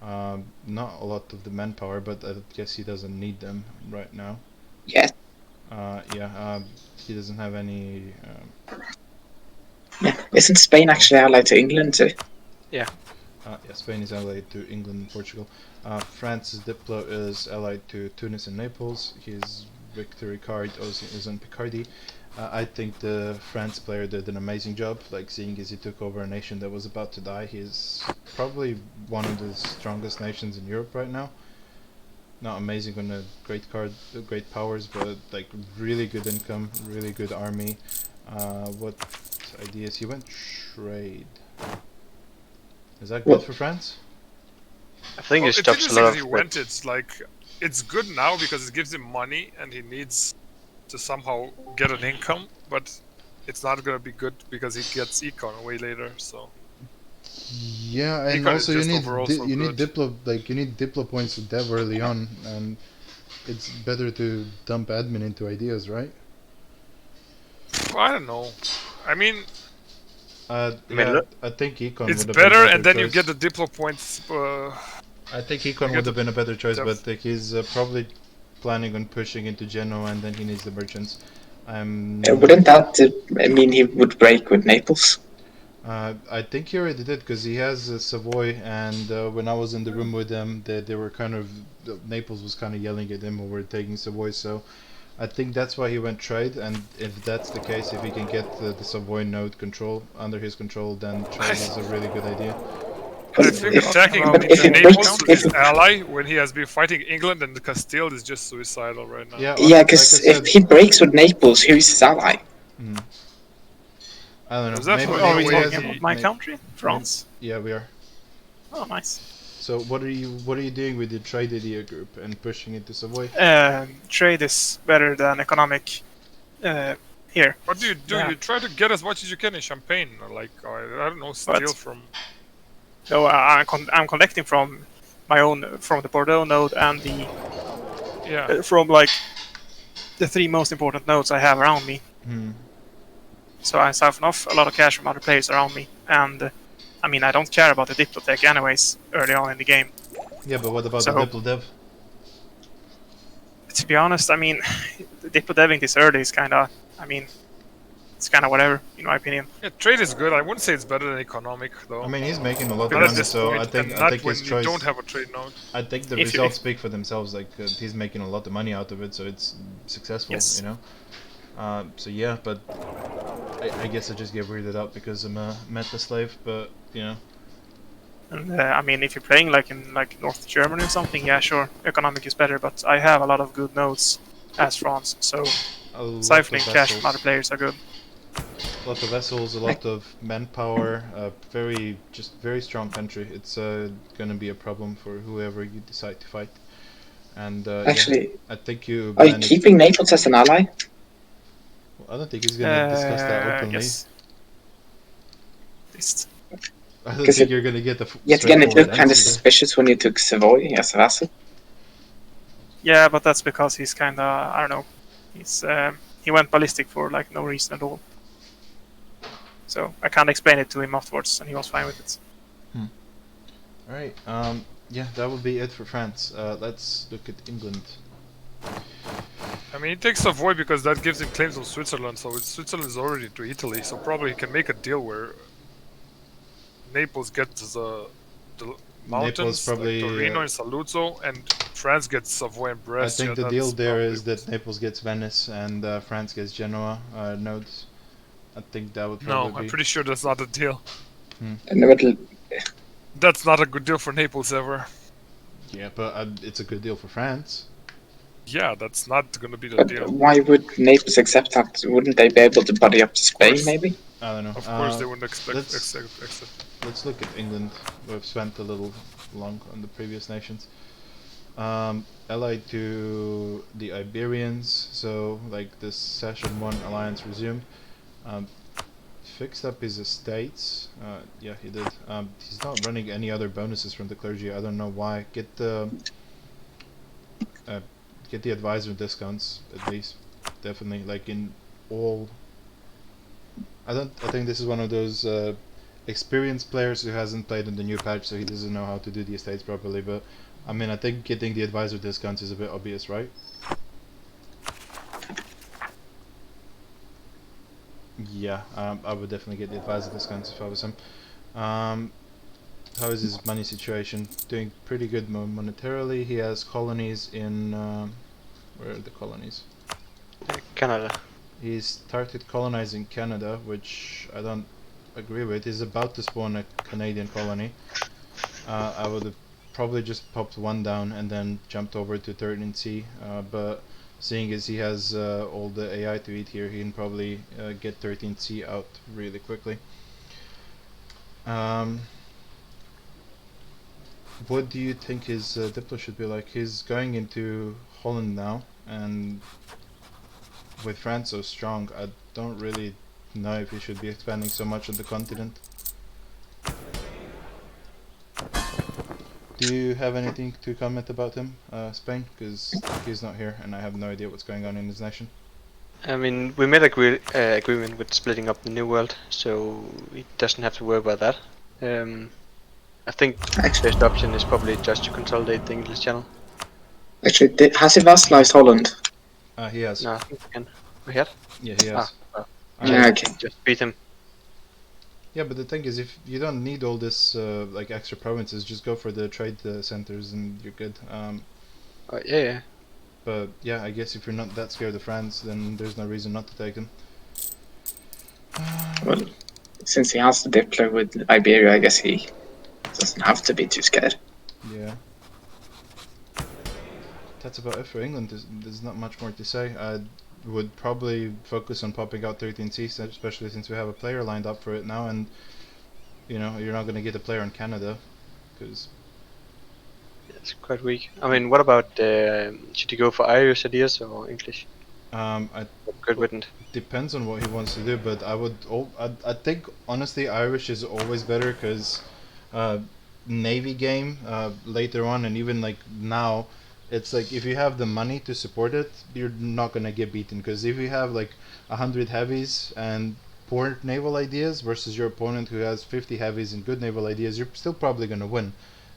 Not a lot of the manpower, but I guess he doesn't need them right now. Yeah. He doesn't have any. Yeah. Isn't Spain actually allied to England too? Yeah. Spain is allied to England and Portugal. France's Diplo is allied to Tunis and Naples. He's victory card is on Picardy. I think the France player did an amazing job, like seeing as he took over a nation that was about to die. He's probably one of the strongest nations in Europe right now. Not amazing on a great card, great powers, but like really good income, really good army. What ideas? He went trade. Is that good for France? I think well, it stops a lot of. He went. It's like it's good now because it gives him money and he needs to somehow get an income, but it's not gonna be good because he gets econ way later. So yeah, and econ also you need you need diplo points to dev early on, and it's better to dump admin into ideas, right? I don't know. I mean, yeah, I think econ. It's would have better, been and then choice. you get the diplo points. I think econ would have been a better choice, but like, he's probably planning on pushing into Genoa, and then he needs the merchants. Wouldn't that mean he would break with Naples? I think he already did, because he has Savoy, and when I was in the room with them, they were kind of Naples was kind of yelling at him over taking Savoy. So I think that's why he went trade, and if that's the case, if he can get the Savoy node under his control, then trade is a really good idea. I think attacking Naples with his ally when he has been fighting England and Castile is just suicidal right now. Yeah, because if he breaks with Naples, who's his ally? I don't know. Maybe are we talking about my country, France? Yeah, we are. Oh, nice. So what are you doing with the trade idea group and pushing it to Savoy? Trade is better than economic. Here. What do you do? Yeah. You try to get as much as you can in Champagne, or like I don't know, steal from. No, I'm collecting from my own, from the Bordeaux node and the from like the 3 most important nodes I have around me. So I siphon off a lot of cash from other players around me, and I mean I don't care about the Diplotech anyways early on in the game. Yeah, but what about the Diplo dev? To be honest, I mean the Diplo deving this early is kind of, I mean, it's kind of whatever, in my opinion. Yeah, trade is good. I wouldn't say it's better than economic, though. I mean, he's making a lot of money, so I think his choice. You don't have a trade node. I think the results speak for themselves. Like he's making a lot of money out of it, so it's successful. Yes. You know. So yeah, but I guess I just get weirded out because I'm a meta slave. But you know. And I mean, if you're playing like in North Germany or something, yeah, sure, economic is better. But I have a lot of good nodes as France, so siphoning cash from other players are good. A lot of vessels, a lot of manpower, very strong country. It's gonna be a problem for whoever you decide to fight. And actually, yeah, I think you. Are you keeping Naples as an ally? Well, I don't think he's gonna discuss that openly. I don't think you're gonna get the. Yet again, it looked kind of suspicious when you took Savoy as a vassal. Yeah, but that's because he's kind of, I don't know, he went ballistic for like no reason at all. So I can't explain it to him afterwards, and he was fine with it. Alright, yeah, that would be it for France. Let's look at England. I mean, he takes Savoy because that gives him claims on Switzerland, so Switzerland is already to Italy, so probably he can make a deal where Naples gets the mountains, probably, like Torino and Saluzzo, and France gets Savoy and Brest. I think the deal there is that Naples gets Venice and France gets Genoa nodes. I think that would probably I'm pretty sure that's not a deal. That's not a good deal for Naples ever. Yeah, but it's a good deal for France. Yeah, that's not going to be the deal. Why would Naples accept that? Wouldn't they be able to buddy up to Spain, maybe? I don't know. Of course they wouldn't accept. Let's look at England. We've spent a little long on the previous nations. Allied to the Iberians, so like this Session 1 alliance resumed. Fixed up his estates. Yeah, he did. He's not running any other bonuses from the clergy. I don't know why. Get the advisor discounts at least. Definitely, like in all. I think this is one of those experienced players who hasn't played in the new patch, so he doesn't know how to do the estates properly. But I mean, I think getting the advisor discounts is a bit obvious, right? Yeah, I would definitely get the advisor discounts if I was him. How is his money situation? Doing pretty good monetarily. He has colonies in... where are the colonies? Canada. He started colonizing Canada, which I don't agree with. He's about to spawn a Canadian colony. I would have probably just popped one down and then jumped over to 13C, but seeing as he has all the AI to eat here, he can probably get 13C out really quickly. What do you think his Diplo should be like? He's going into Holland now, and with France so strong, I don't really know if he should be expanding so much on the continent. Do you have anything to comment about him, Spain? Because he's not here, and I have no idea what's going on in his nation. I mean, we made agreement with splitting up the New World, so he doesn't have to worry about that. I think the best option is probably just to consolidate the English channel. Actually, has he vassalized Holland? He has. No, I think we can. We had? Yeah, he has. Yeah, okay. Just beat him. Yeah, but the thing is, if you don't need all this like extra provinces, just go for the trade centers and you're good. Yeah. But yeah, I guess if you're not that scared of France, then there's no reason not to take him. Well, since he has the Diplo with Iberia, I guess he doesn't have to be too scared. Yeah. That's about it for England. There's not much more to say. I would probably focus on popping out 13C, especially since we have a player lined up for it now, and you know, you're not going to get a player in Canada, because it's quite weak. I mean, what about should you go for Irish ideas or English? Good wouldn't. Depends on what he wants to do, but I think honestly Irish is always better, because Navy game later on, and even like now, it's like if you have the money to support it, you're not gonna get beaten, because if you have like 100 heavies and poor naval ideas versus your opponent who has 50 heavies and good naval ideas, you're still probably gonna win.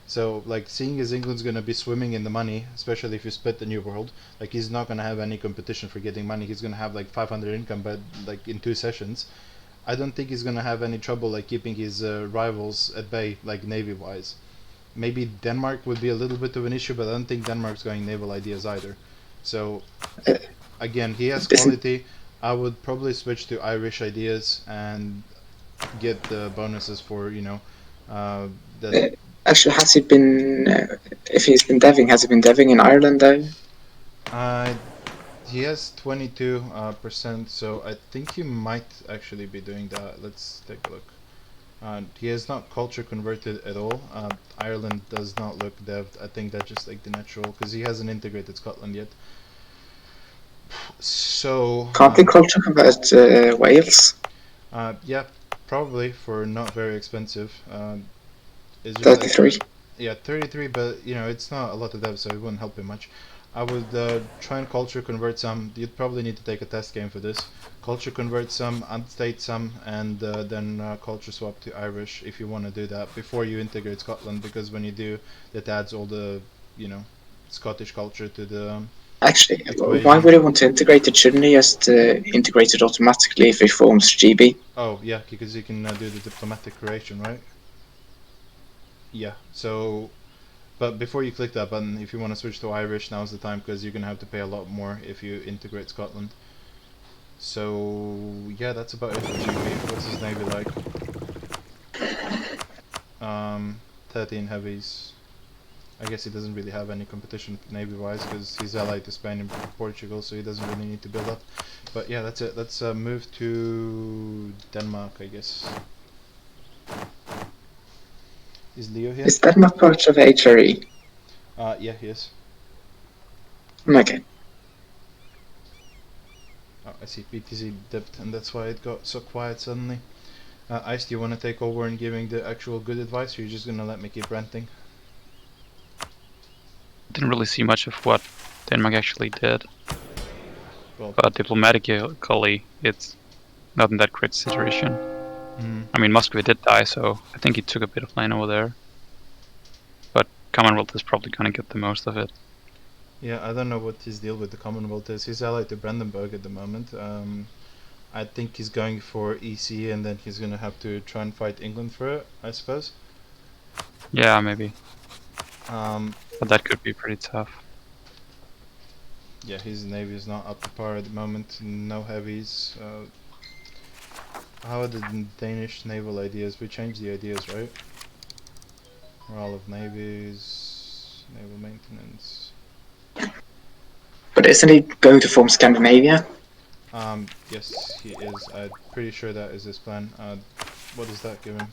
So like, seeing as England's gonna be swimming in the money, especially if you split the New World, like he's not gonna have any competition for getting money. He's gonna have like 500 income, but like in 2 sessions. I don't think he's gonna have any trouble like keeping his rivals at bay, like navy wise. Maybe Denmark would be a little bit of an issue, but I don't think Denmark's going naval ideas either. So again, he has quality. I would probably switch to Irish ideas and get the bonuses for, you know, that. Actually, has he been? If he's been deving, has he been deving in Ireland though? He has 22%, so I think he might actually be doing that. Let's take a look. He has not culture converted at all. Ireland does not look devved. I think that's just like the natural, because he hasn't integrated Scotland yet. So can't he culture convert Wales? Yeah, probably, for not very expensive. 33. Yeah, 33, but you know, it's not a lot of devs, so it wouldn't help him much. I would try and culture convert some. You'd probably need to take a test game for this. Culture convert some, unstate some, and then culture swap to Irish if you want to do that before you integrate Scotland, because when you do, that adds all the, you know, Scottish culture to the Actually, equation. Why would he want to integrate it? Shouldn't he just integrate it automatically if he forms GB? Oh yeah, because you can do the diplomatic creation, right? Yeah, so, but before you click that button, if you want to switch to Irish, now's the time, because you're going to have to pay a lot more if you integrate Scotland. So, yeah, that's about it for GB. What's his navy like? 13 heavies. I guess he doesn't really have any competition navy-wise, because he's allied to Spain and Portugal, so he doesn't really need to build up. But yeah, that's it. Let's move to Denmark, I guess. Is Leo here? Is Denmark part of HRE? Yeah, he is. Okay. Oh, I see BTC dipped, and that's why it got so quiet suddenly. Ice, do you want to take over and giving the actual good advice, or you're just gonna let me keep ranting? Didn't really see much of what Denmark actually did. Well, but diplomatically, it's not in that great situation. I mean, Muscovy did die, so I think he took a bit of land over there. But Commonwealth is probably gonna get the most of it. Yeah, I don't know what his deal with the Commonwealth is. He's allied to Brandenburg at the moment. I think he's going for EC, and then he's gonna have to try and fight England for it, I suppose. Yeah, maybe. But that could be pretty tough. yeah, his navy is not up to par at the moment. No heavies. How are the Danish naval ideas? We changed the ideas, right? Morale of navies, naval maintenance. But isn't he going to form Scandinavia? Yes, he is. I'm pretty sure that is his plan. What does that give him?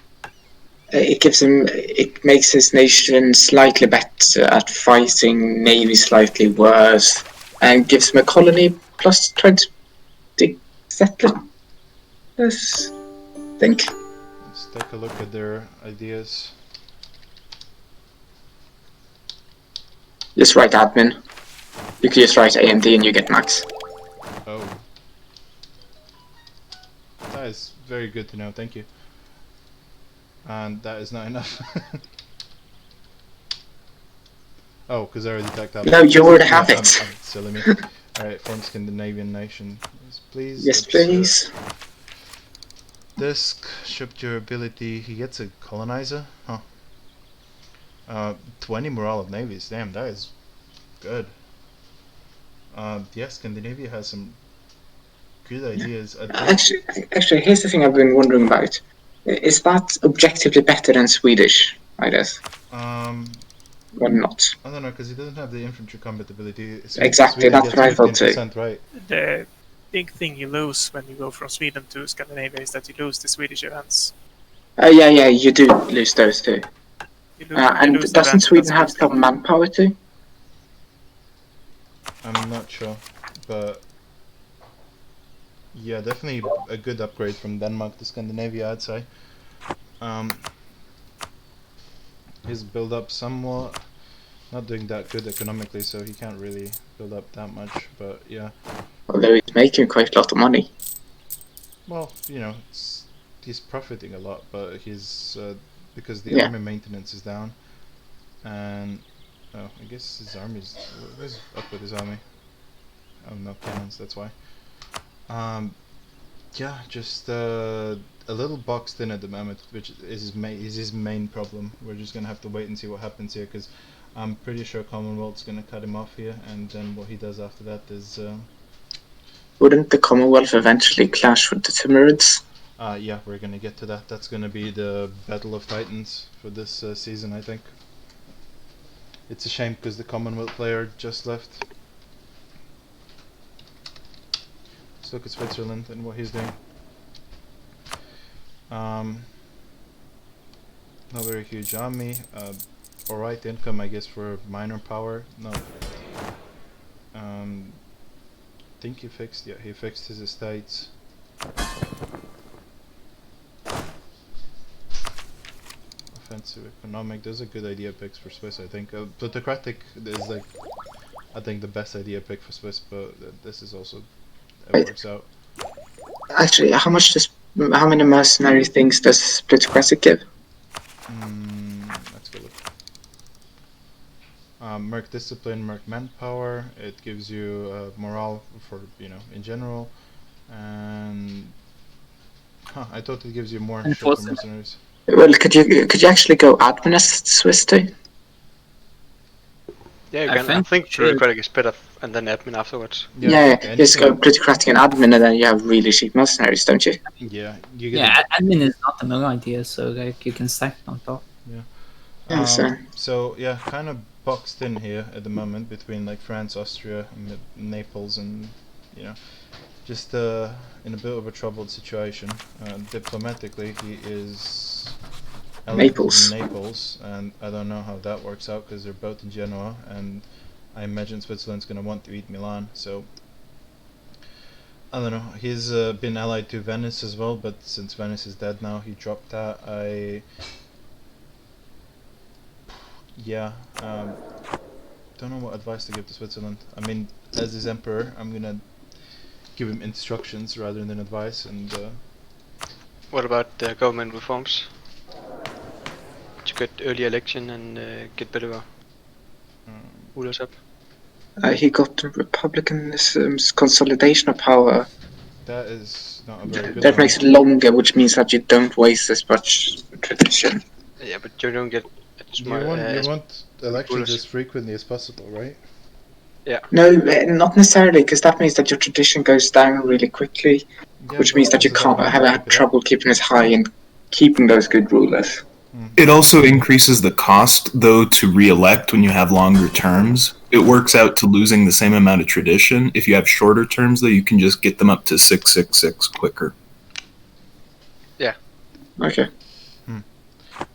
It makes his nation slightly better at fighting, navy slightly worse, and gives him a colony plus 20 settlers, I think. Let's take a look at their ideas. Just write admin. You can just write AMD and you get max. Oh. That is very good to know, thank you. And that is not enough. Oh, because I already typed that. No, you already have it. Silly me. Alright, form Scandinavian nation. Yes, please. Yes, please. Disc, ship durability. He gets a colonizer? Huh. 20 morale of navies. Damn, that is good. Yeah, Scandinavia has some good ideas. Actually, here's the thing I've been wondering about. Is that objectively better than Swedish, I guess? Or not? I don't know, because he doesn't have the infantry combat ability. Exactly, that's what I thought too. Right? The big thing you lose when you go from Sweden to Scandinavia is that you lose the Swedish events. Yeah, you do lose those too. And doesn't Sweden have some manpower too? I'm not sure, but yeah, definitely a good upgrade from Denmark to Scandinavia, I'd say. His build up somewhat not doing that good economically, so he can't really build up that much, but yeah. Although he's making quite a lot of money. Well, you know, he's profiting a lot, but he's because the army maintenance is down, and oh, I guess his army's where's up with his army. Oh, no cannons, that's why. Yeah, just a little boxed in at the moment, which is his main problem. We're just gonna have to wait and see what happens here, because I'm pretty sure Commonwealth's gonna cut him off here, and then what he does after that is. Wouldn't the Commonwealth eventually clash with the Timurids? Yeah, we're gonna get to that. That's gonna be the Battle of Titans for this season, I think. It's a shame because the Commonwealth player just left. Let's look at Switzerland and what he's doing. Not very huge army. Alright income, I guess, for minor power. No. Think he fixed. Yeah, he fixed his estates. Offensive economic. Those are good idea picks for Swiss, I think. Plutocratic is like, I think, the best idea pick for Swiss, but this is also it works out. Actually, how many mercenary things does Plutocratic give? Let's go look. Merc discipline, merc manpower. It gives you morale for in general, and I thought it gives you more ship mercenaries. Well, could you actually go administ Swiss too? Yeah, you can. I think Plutocratic is better, and then admin afterwards. Yeah, just go Plutocratic and admin, and then you have really cheap mercenaries, don't you? Yeah, admin is not the middle idea, so like you can stack on top. Yeah. So yeah, kind of boxed in here at the moment between like France, Austria, and Naples, and just in a bit of a troubled situation. Diplomatically, he is Naples, and I don't know how that works out because they're both in Genoa, and I imagine Switzerland's gonna want to eat Milan. So I don't know. He's been allied to Venice as well, but since Venice is dead now, he dropped that. Don't know what advice to give to Switzerland. I mean, as his emperor, I'm gonna give him instructions rather than advice. And what about the government reforms? To get early election and get better rulers up. He got republicanism's consolidation of power. That is not a very good. That makes it longer, which means that you don't waste as much tradition. Yeah, but you don't get. You want elections as frequently as possible, right? Yeah. No, not necessarily, because that means that your tradition goes down really quickly, Yeah, which means that you can't have trouble keeping it high and keeping those good rulers. It also increases the cost, though, to re-elect when you have longer terms. It works out to losing the same amount of tradition. If you have shorter terms, though, you can just get them up to 666 quicker. Yeah. Okay.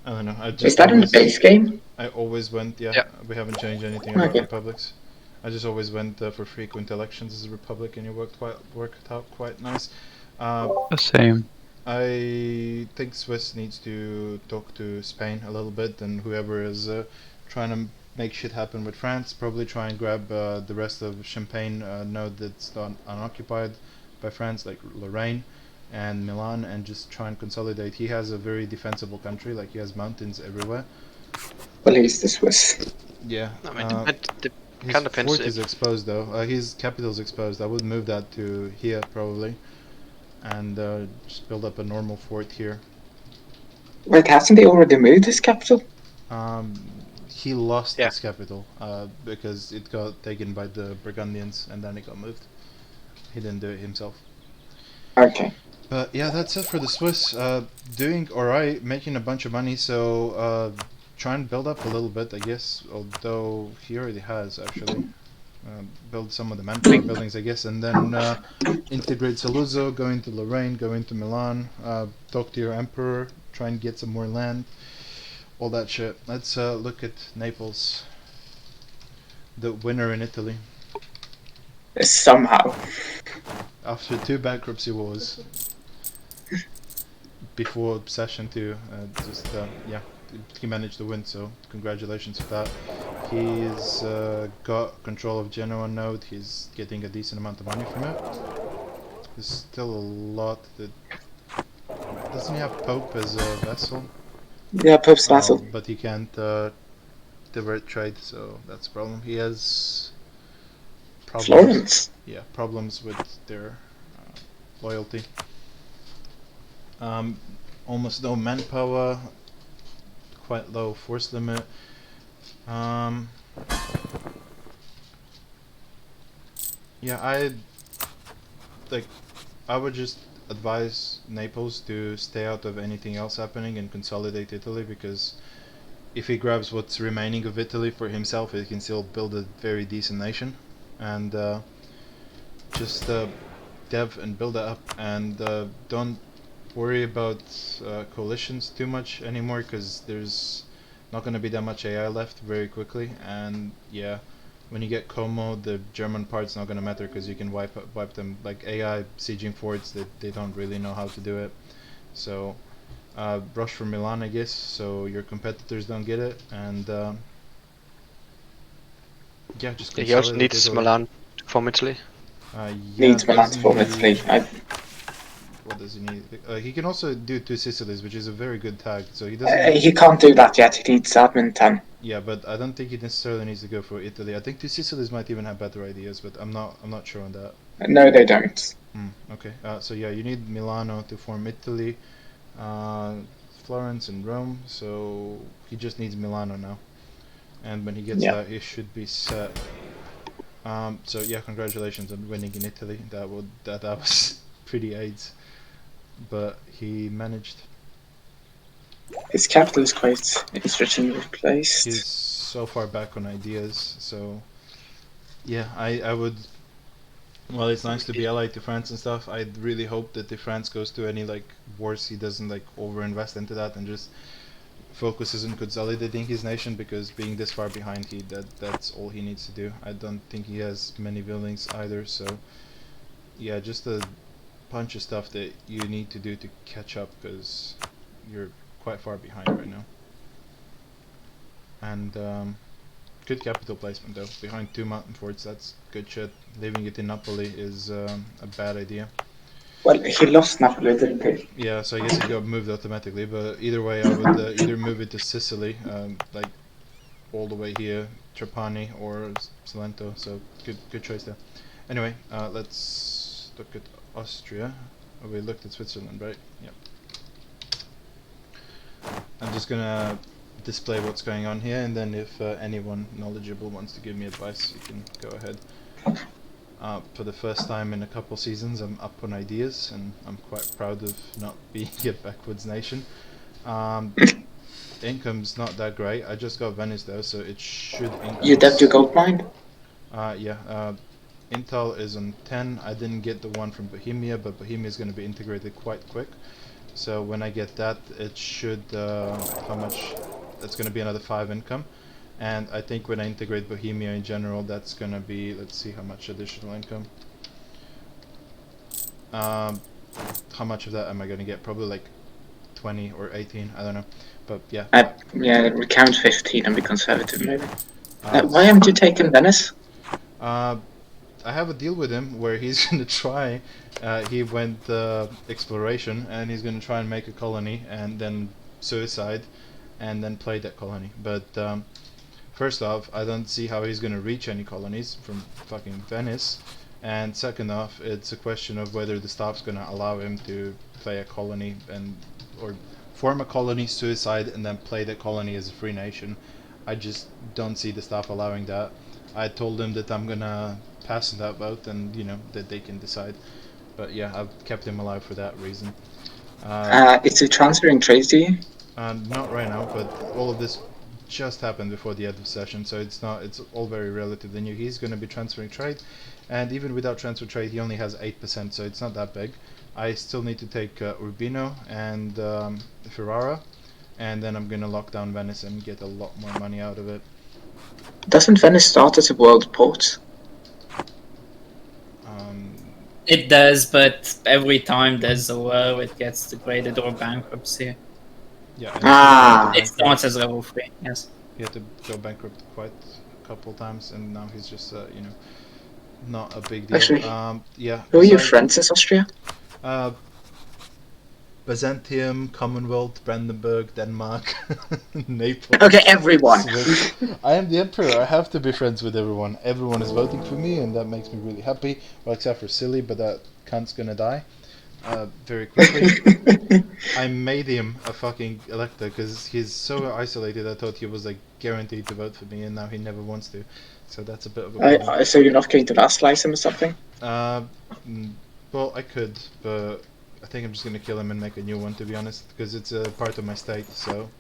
I don't know. Is that in the base game? I always went. Yeah. We haven't changed anything about republics. I just always went for frequent elections as a republic, and it worked out quite nice. The same. I think Swiss needs to talk to Spain a little bit, and whoever is trying to make shit happen with France, probably try and grab the rest of Champagne node that's not unoccupied by France, like Lorraine and Milan, and just try and consolidate. He has a very defensible country, like he has mountains everywhere. Well, he's the Swiss. Yeah. I mean, his fort is exposed though. His capital is exposed. I would move that to here probably, and just build up a normal fort here. Wait, hasn't he already moved his capital? He lost his capital because it got taken by the Burgundians, and then it got moved. He didn't do it himself. Okay. But yeah, that's it for the Swiss. Doing alright, making a bunch of money, so try and build up a little bit, I guess, although he already has, actually. Build some of the manpower buildings, I guess, and then integrate Saluzzo, go into Lorraine, go into Milan, talk to your emperor, try and get some more land, all that shit. Let's look at Naples, the winner in Italy. Somehow. After 2 bankruptcy wars, before session 2, yeah, he managed to win, so congratulations for that. He's got control of Genoa node, he's getting a decent amount of money from it. There's still a lot that... Doesn't he have Pope as a vassal? Yeah, Pope's vassal. But he can't divert trade, so that's a problem. He has problems. Florence? Yeah, problems with their loyalty. Almost no manpower, quite low force limit. Yeah, I would just advise Naples to stay out of anything else happening and consolidate Italy, because if he grabs what's remaining of Italy for himself, he can still build a very decent nation, and just dev and build it up, and don't worry about coalitions too much anymore, because there's not going to be that much AI left very quickly, and yeah, when you get Como, the German part's not going to matter because you can wipe them. Like AI sieging forts, they don't really know how to do it. So rush for Milan, I guess, so your competitors don't get it, and yeah, just he also needs Milan from Italy. Yeah, needs Milan from Italy. What does he need? He can also do 2 Sicilies, which is a very good tag. So he doesn't. He can't do that yet. He needs admin 10. Yeah, but I don't think he necessarily needs to go for Italy. I think 2 Sicilies might even have better ideas, but I'm not sure on that. No, they don't. Okay. So yeah, you need Milano to form Italy, Florence and Rome. So he just needs Milano now, and when he gets that, he should be set. So yeah, congratulations on winning in Italy. That was pretty AIDS. But he managed. His capital is quite interestingly placed. He's so far back on ideas, so yeah, I would. Well, it's nice to be allied to France and stuff. I'd really hope that if France goes to any like wars, he doesn't like overinvest into that and just focuses on consolidating his nation, because being this far behind, that's all he needs to do. I don't think he has many buildings either, so yeah, just a bunch of stuff that you need to do to catch up, because you're quite far behind right now. And good capital placement though, behind 2 mountain forts. That's good shit. Leaving it in Napoli is a bad idea. Well, he lost Napoli, didn't he? Yeah, so I guess it got moved automatically, but either way I would either move it to Sicily, like all the way here, Trapani or Salento, so good choice there. Anyway, let's look at Austria. Oh, we looked at Switzerland, right? Yep. I'm just gonna display what's going on here, and then if anyone knowledgeable wants to give me advice, you can go ahead. For the first time in a couple seasons, I'm up on ideas, and I'm quite proud of not being a backwards nation. Income's not that great. I just got Venice though, so it should increase. You dubbed your gold mine? Yeah. Intel is on 10. I didn't get the one from Bohemia, but Bohemia is going to be integrated quite quick. So when I get that, it should, how much? That's going to be another 5 income. And I think when I integrate Bohemia in general, that's going to be, let's see how much additional income. How much of that am I going to get? Probably like 20 or 18, I don't know. But yeah. Yeah, we count 15 and be conservative maybe. Why haven't you taken Venice? I have a deal with him where he's going to try, he went exploration, and he's going to try and make a colony and then suicide and then play that colony. But first off, I don't see how he's going to reach any colonies from fucking Venice, and second off, it's a question of whether the staff's going to allow him to play a colony and or form a colony, suicide, and then play the colony as a free nation. I just don't see the staff allowing that. I told him that I'm gonna pass on that vote, and you know that they can decide. But yeah, I've kept him alive for that reason. Is he transferring trades to you? Not right now, but all of this just happened before the end of session, so it's not. It's all very relatively new. He's gonna be transferring trade, and even without transfer trade, he only has 8%, so it's not that big. I still need to take Urbino and Ferrara, and then I'm gonna lock down Venice and get a lot more money out of it. Doesn't Venice start as a world port? It does, but every time there's a war, it gets degraded or bankruptcy. Yeah. It starts as level 3, yes. He had to go bankrupt quite a couple times, and now he's just, you know, not a big deal. Actually, yeah. Who are your friends in Austria? Byzantinum, Commonwealth, Brandenburg, Denmark, Naples. Okay, everyone. I am the emperor. I have to be friends with everyone. Everyone is voting for me, and that makes me really happy. Well, except for Silly, but that cunt's gonna die very quickly. I made him a fucking elector because he's so isolated. I thought he was like guaranteed to vote for me, and now he never wants to. So that's a bit of a problem. So you're not going to vassalize him or something? Well, I could, but I think I'm just gonna kill him and make a new one, to be honest, because it's a part of my state, so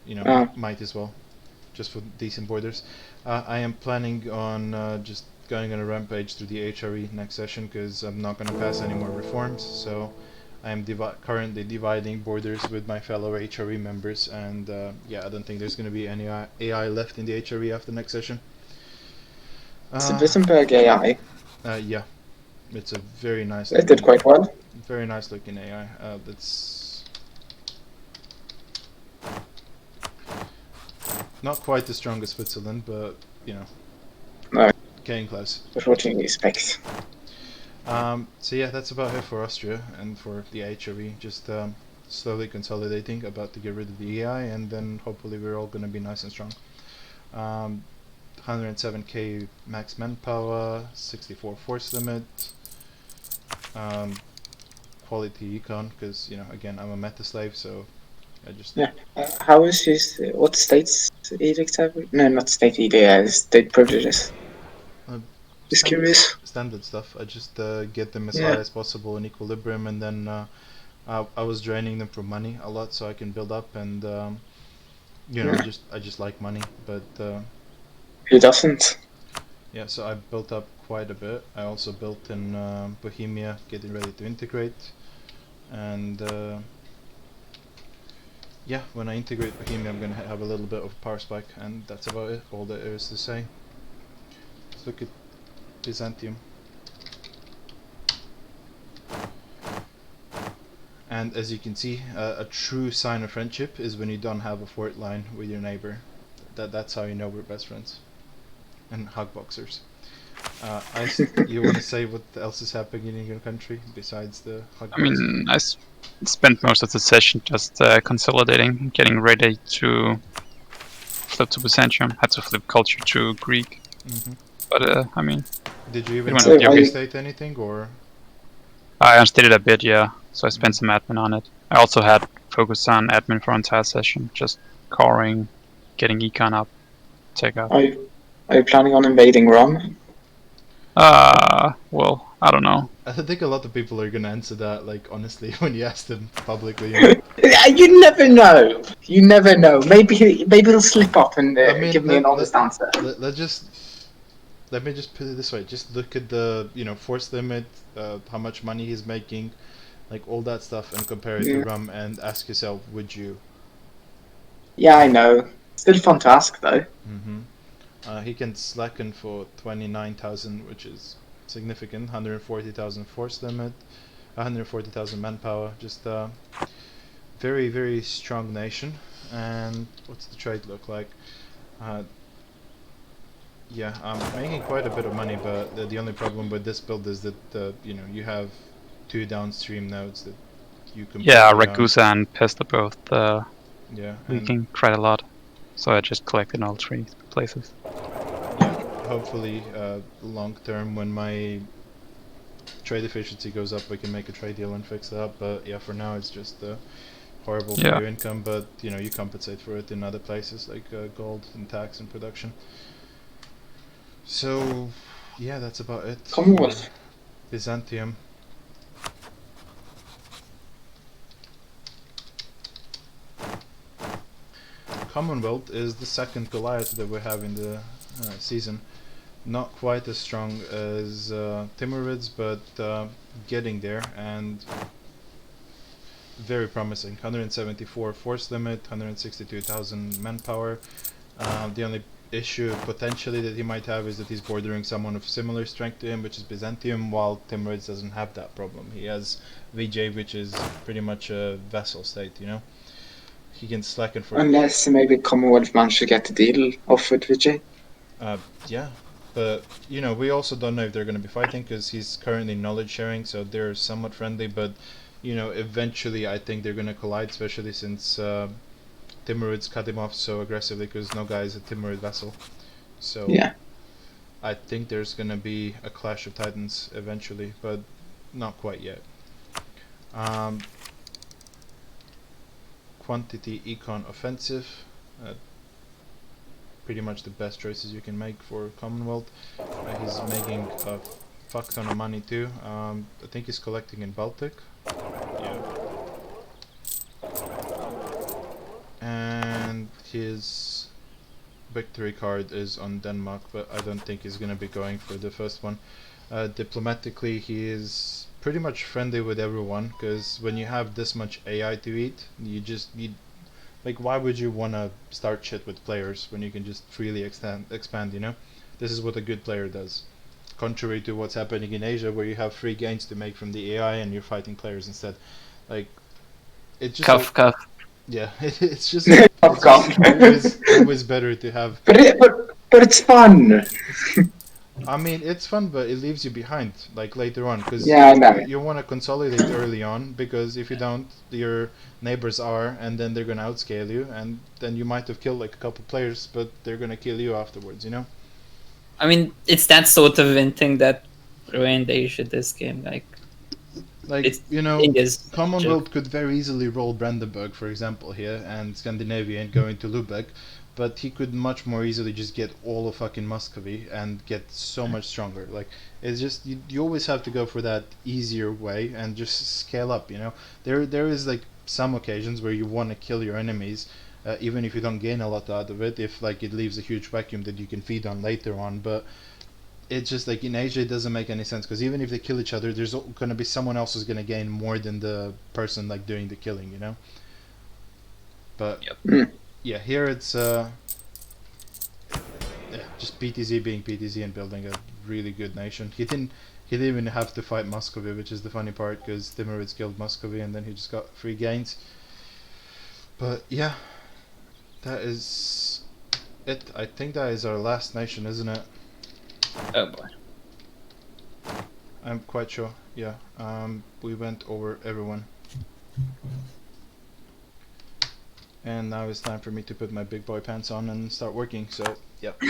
you know, might as well, just for decent borders. I am planning on just going on a rampage through the HRE next session, because I'm not gonna pass any more reforms. So I am currently dividing borders with my fellow HRE members, and yeah, I don't think there's gonna be any AI left in the HRE after next session. It's a Wittenberg AI. Yeah. It's a very nice. It did quite well. Very nice looking AI. That's not quite as strong as Switzerland, but you know, no, getting close. Just watching these specs. So yeah, that's about it for Austria and for the HRE. Just slowly consolidating, about to get rid of the AI, and then hopefully we're all gonna be nice and strong. 107k max manpower, 64 force limit. Quality econ, because you know, again, I'm a meta slave, so I just how is his what states edicts have? No, not state edict, state privileges. Just curious. Standard stuff. I just get them as high as possible in equilibrium, and then I was draining them for money a lot, so I can build up, and you know, I just like money, but who doesn't? Yeah, so I built up quite a bit. I also built in Bohemia, getting ready to integrate, and yeah, when I integrate Bohemia, I'm gonna have a little bit of a power spike, and that's about it. All there is to say. Let's look at Byzantium. And as you can see, a true sign of friendship is when you don't have a fort line with your neighbor. That's how you know we're best friends. And hug boxers. You want to say what else is happening in your country besides the hug boxers? I mean, I spent most of the session just consolidating, getting ready to flip to Byzantium. Had to flip culture to Greek. But I mean, did you even restate anything, or? I unstated a bit, yeah. So I spent some admin on it. I also had focused on admin for entire session, just coring, getting econ up, tech up. Are you planning on invading Rome? Well, I don't know. I think a lot of people are gonna answer that, like, honestly, when you ask them publicly. You know? You never know. You never know. Maybe he'll slip up and give me an honest answer. Let me just put it this way. Just look at the, force limit, how much money he's making, like all that stuff, and compare it to Rum, and ask yourself, would you? Yeah, I know. Still fun to ask, though. He can slacken for 29,000, which is significant. 140,000 force limit, 140,000 manpower. Just very, very strong nation. And what's the trade look like? Yeah, I'm making quite a bit of money, but the only problem with this build is that you have 2 downstream nodes that you can. Yeah, Ragusa and Pest are both yeah, leaking quite a lot, so I just collected all 3 places. Yeah, hopefully, long term, when my trade efficiency goes up, we can make a trade deal and fix that. But yeah, for now, it's just horrible for your income. But you compensate for it in other places like gold and tax and production. So, yeah, that's about it. Commonwealth. Byzantium. Commonwealth is the second Goliath that we have in the season. Not quite as strong as Timurids, but getting there, and very promising. 174 force limit, 162,000 manpower. The only issue potentially that he might have is that he's bordering someone of similar strength to him, which is Byzantium, while Timurids doesn't have that problem. He has Vijay, which is pretty much a vassal state, He can slacken for... Unless maybe Commonwealth managed to get a deal off with Vijay. Yeah, but, we also don't know if they're going to be fighting, because he's currently knowledge sharing, so they're somewhat friendly, but, eventually I think they're going to collide, especially since... Timurids cut him off so aggressively because no guy is a Timurid vassal. So yeah. I think there's gonna be a clash of titans eventually, but not quite yet. Quantity econ offensive. Pretty much the best choices you can make for Commonwealth. He's making a fuck ton of money too. I think he's collecting in Baltic. Yeah. And his victory card is on Denmark, but I don't think he's gonna be going for the first one. Diplomatically, he is pretty much friendly with everyone, because when you have this much AI to eat, you just need... Like, why would you wanna start shit with players when you can just freely expand, This is what a good player does. Contrary to what's happening in Asia, where you have free gains to make from the AI and you're fighting players instead. Like, it just... Cuff. Yeah, it's just always better to have. But it's fun. I mean, it's fun, but it leaves you behind, like later on, because you want to consolidate early on, because if you don't, your neighbors are, and then they're gonna outscale you, and then you might have killed like a couple players, but they're gonna kill you afterwards, I mean, it's that sort of thing that ruined Asia this game, Commonwealth could very easily roll Brandenburg, for example, here, and Scandinavia and go into Lubeck, but he could much more easily just get all of fucking Muscovy and get so much stronger. Like, it's just, you always have to go for that easier way and just scale up, There is, like, some occasions where you want to kill your enemies, even if you don't gain a lot out of it, if, like, it leaves a huge vacuum that you can feed on later on, but... It's just like in Asia it doesn't make any sense, because even if they kill each other, there's going to be someone else who's going to gain more than the person like doing the killing, But yeah, here it's just PTZ being PTZ and building a really good nation. He didn't even have to fight Muscovy, which is the funny part, because Timurids killed Muscovy and then he just got free gains. But yeah, that is it. I think that is our last nation, isn't it? Oh boy. I'm quite sure, yeah. We went over everyone. And now it's time for me to put my big boy pants on and start working, so, yep.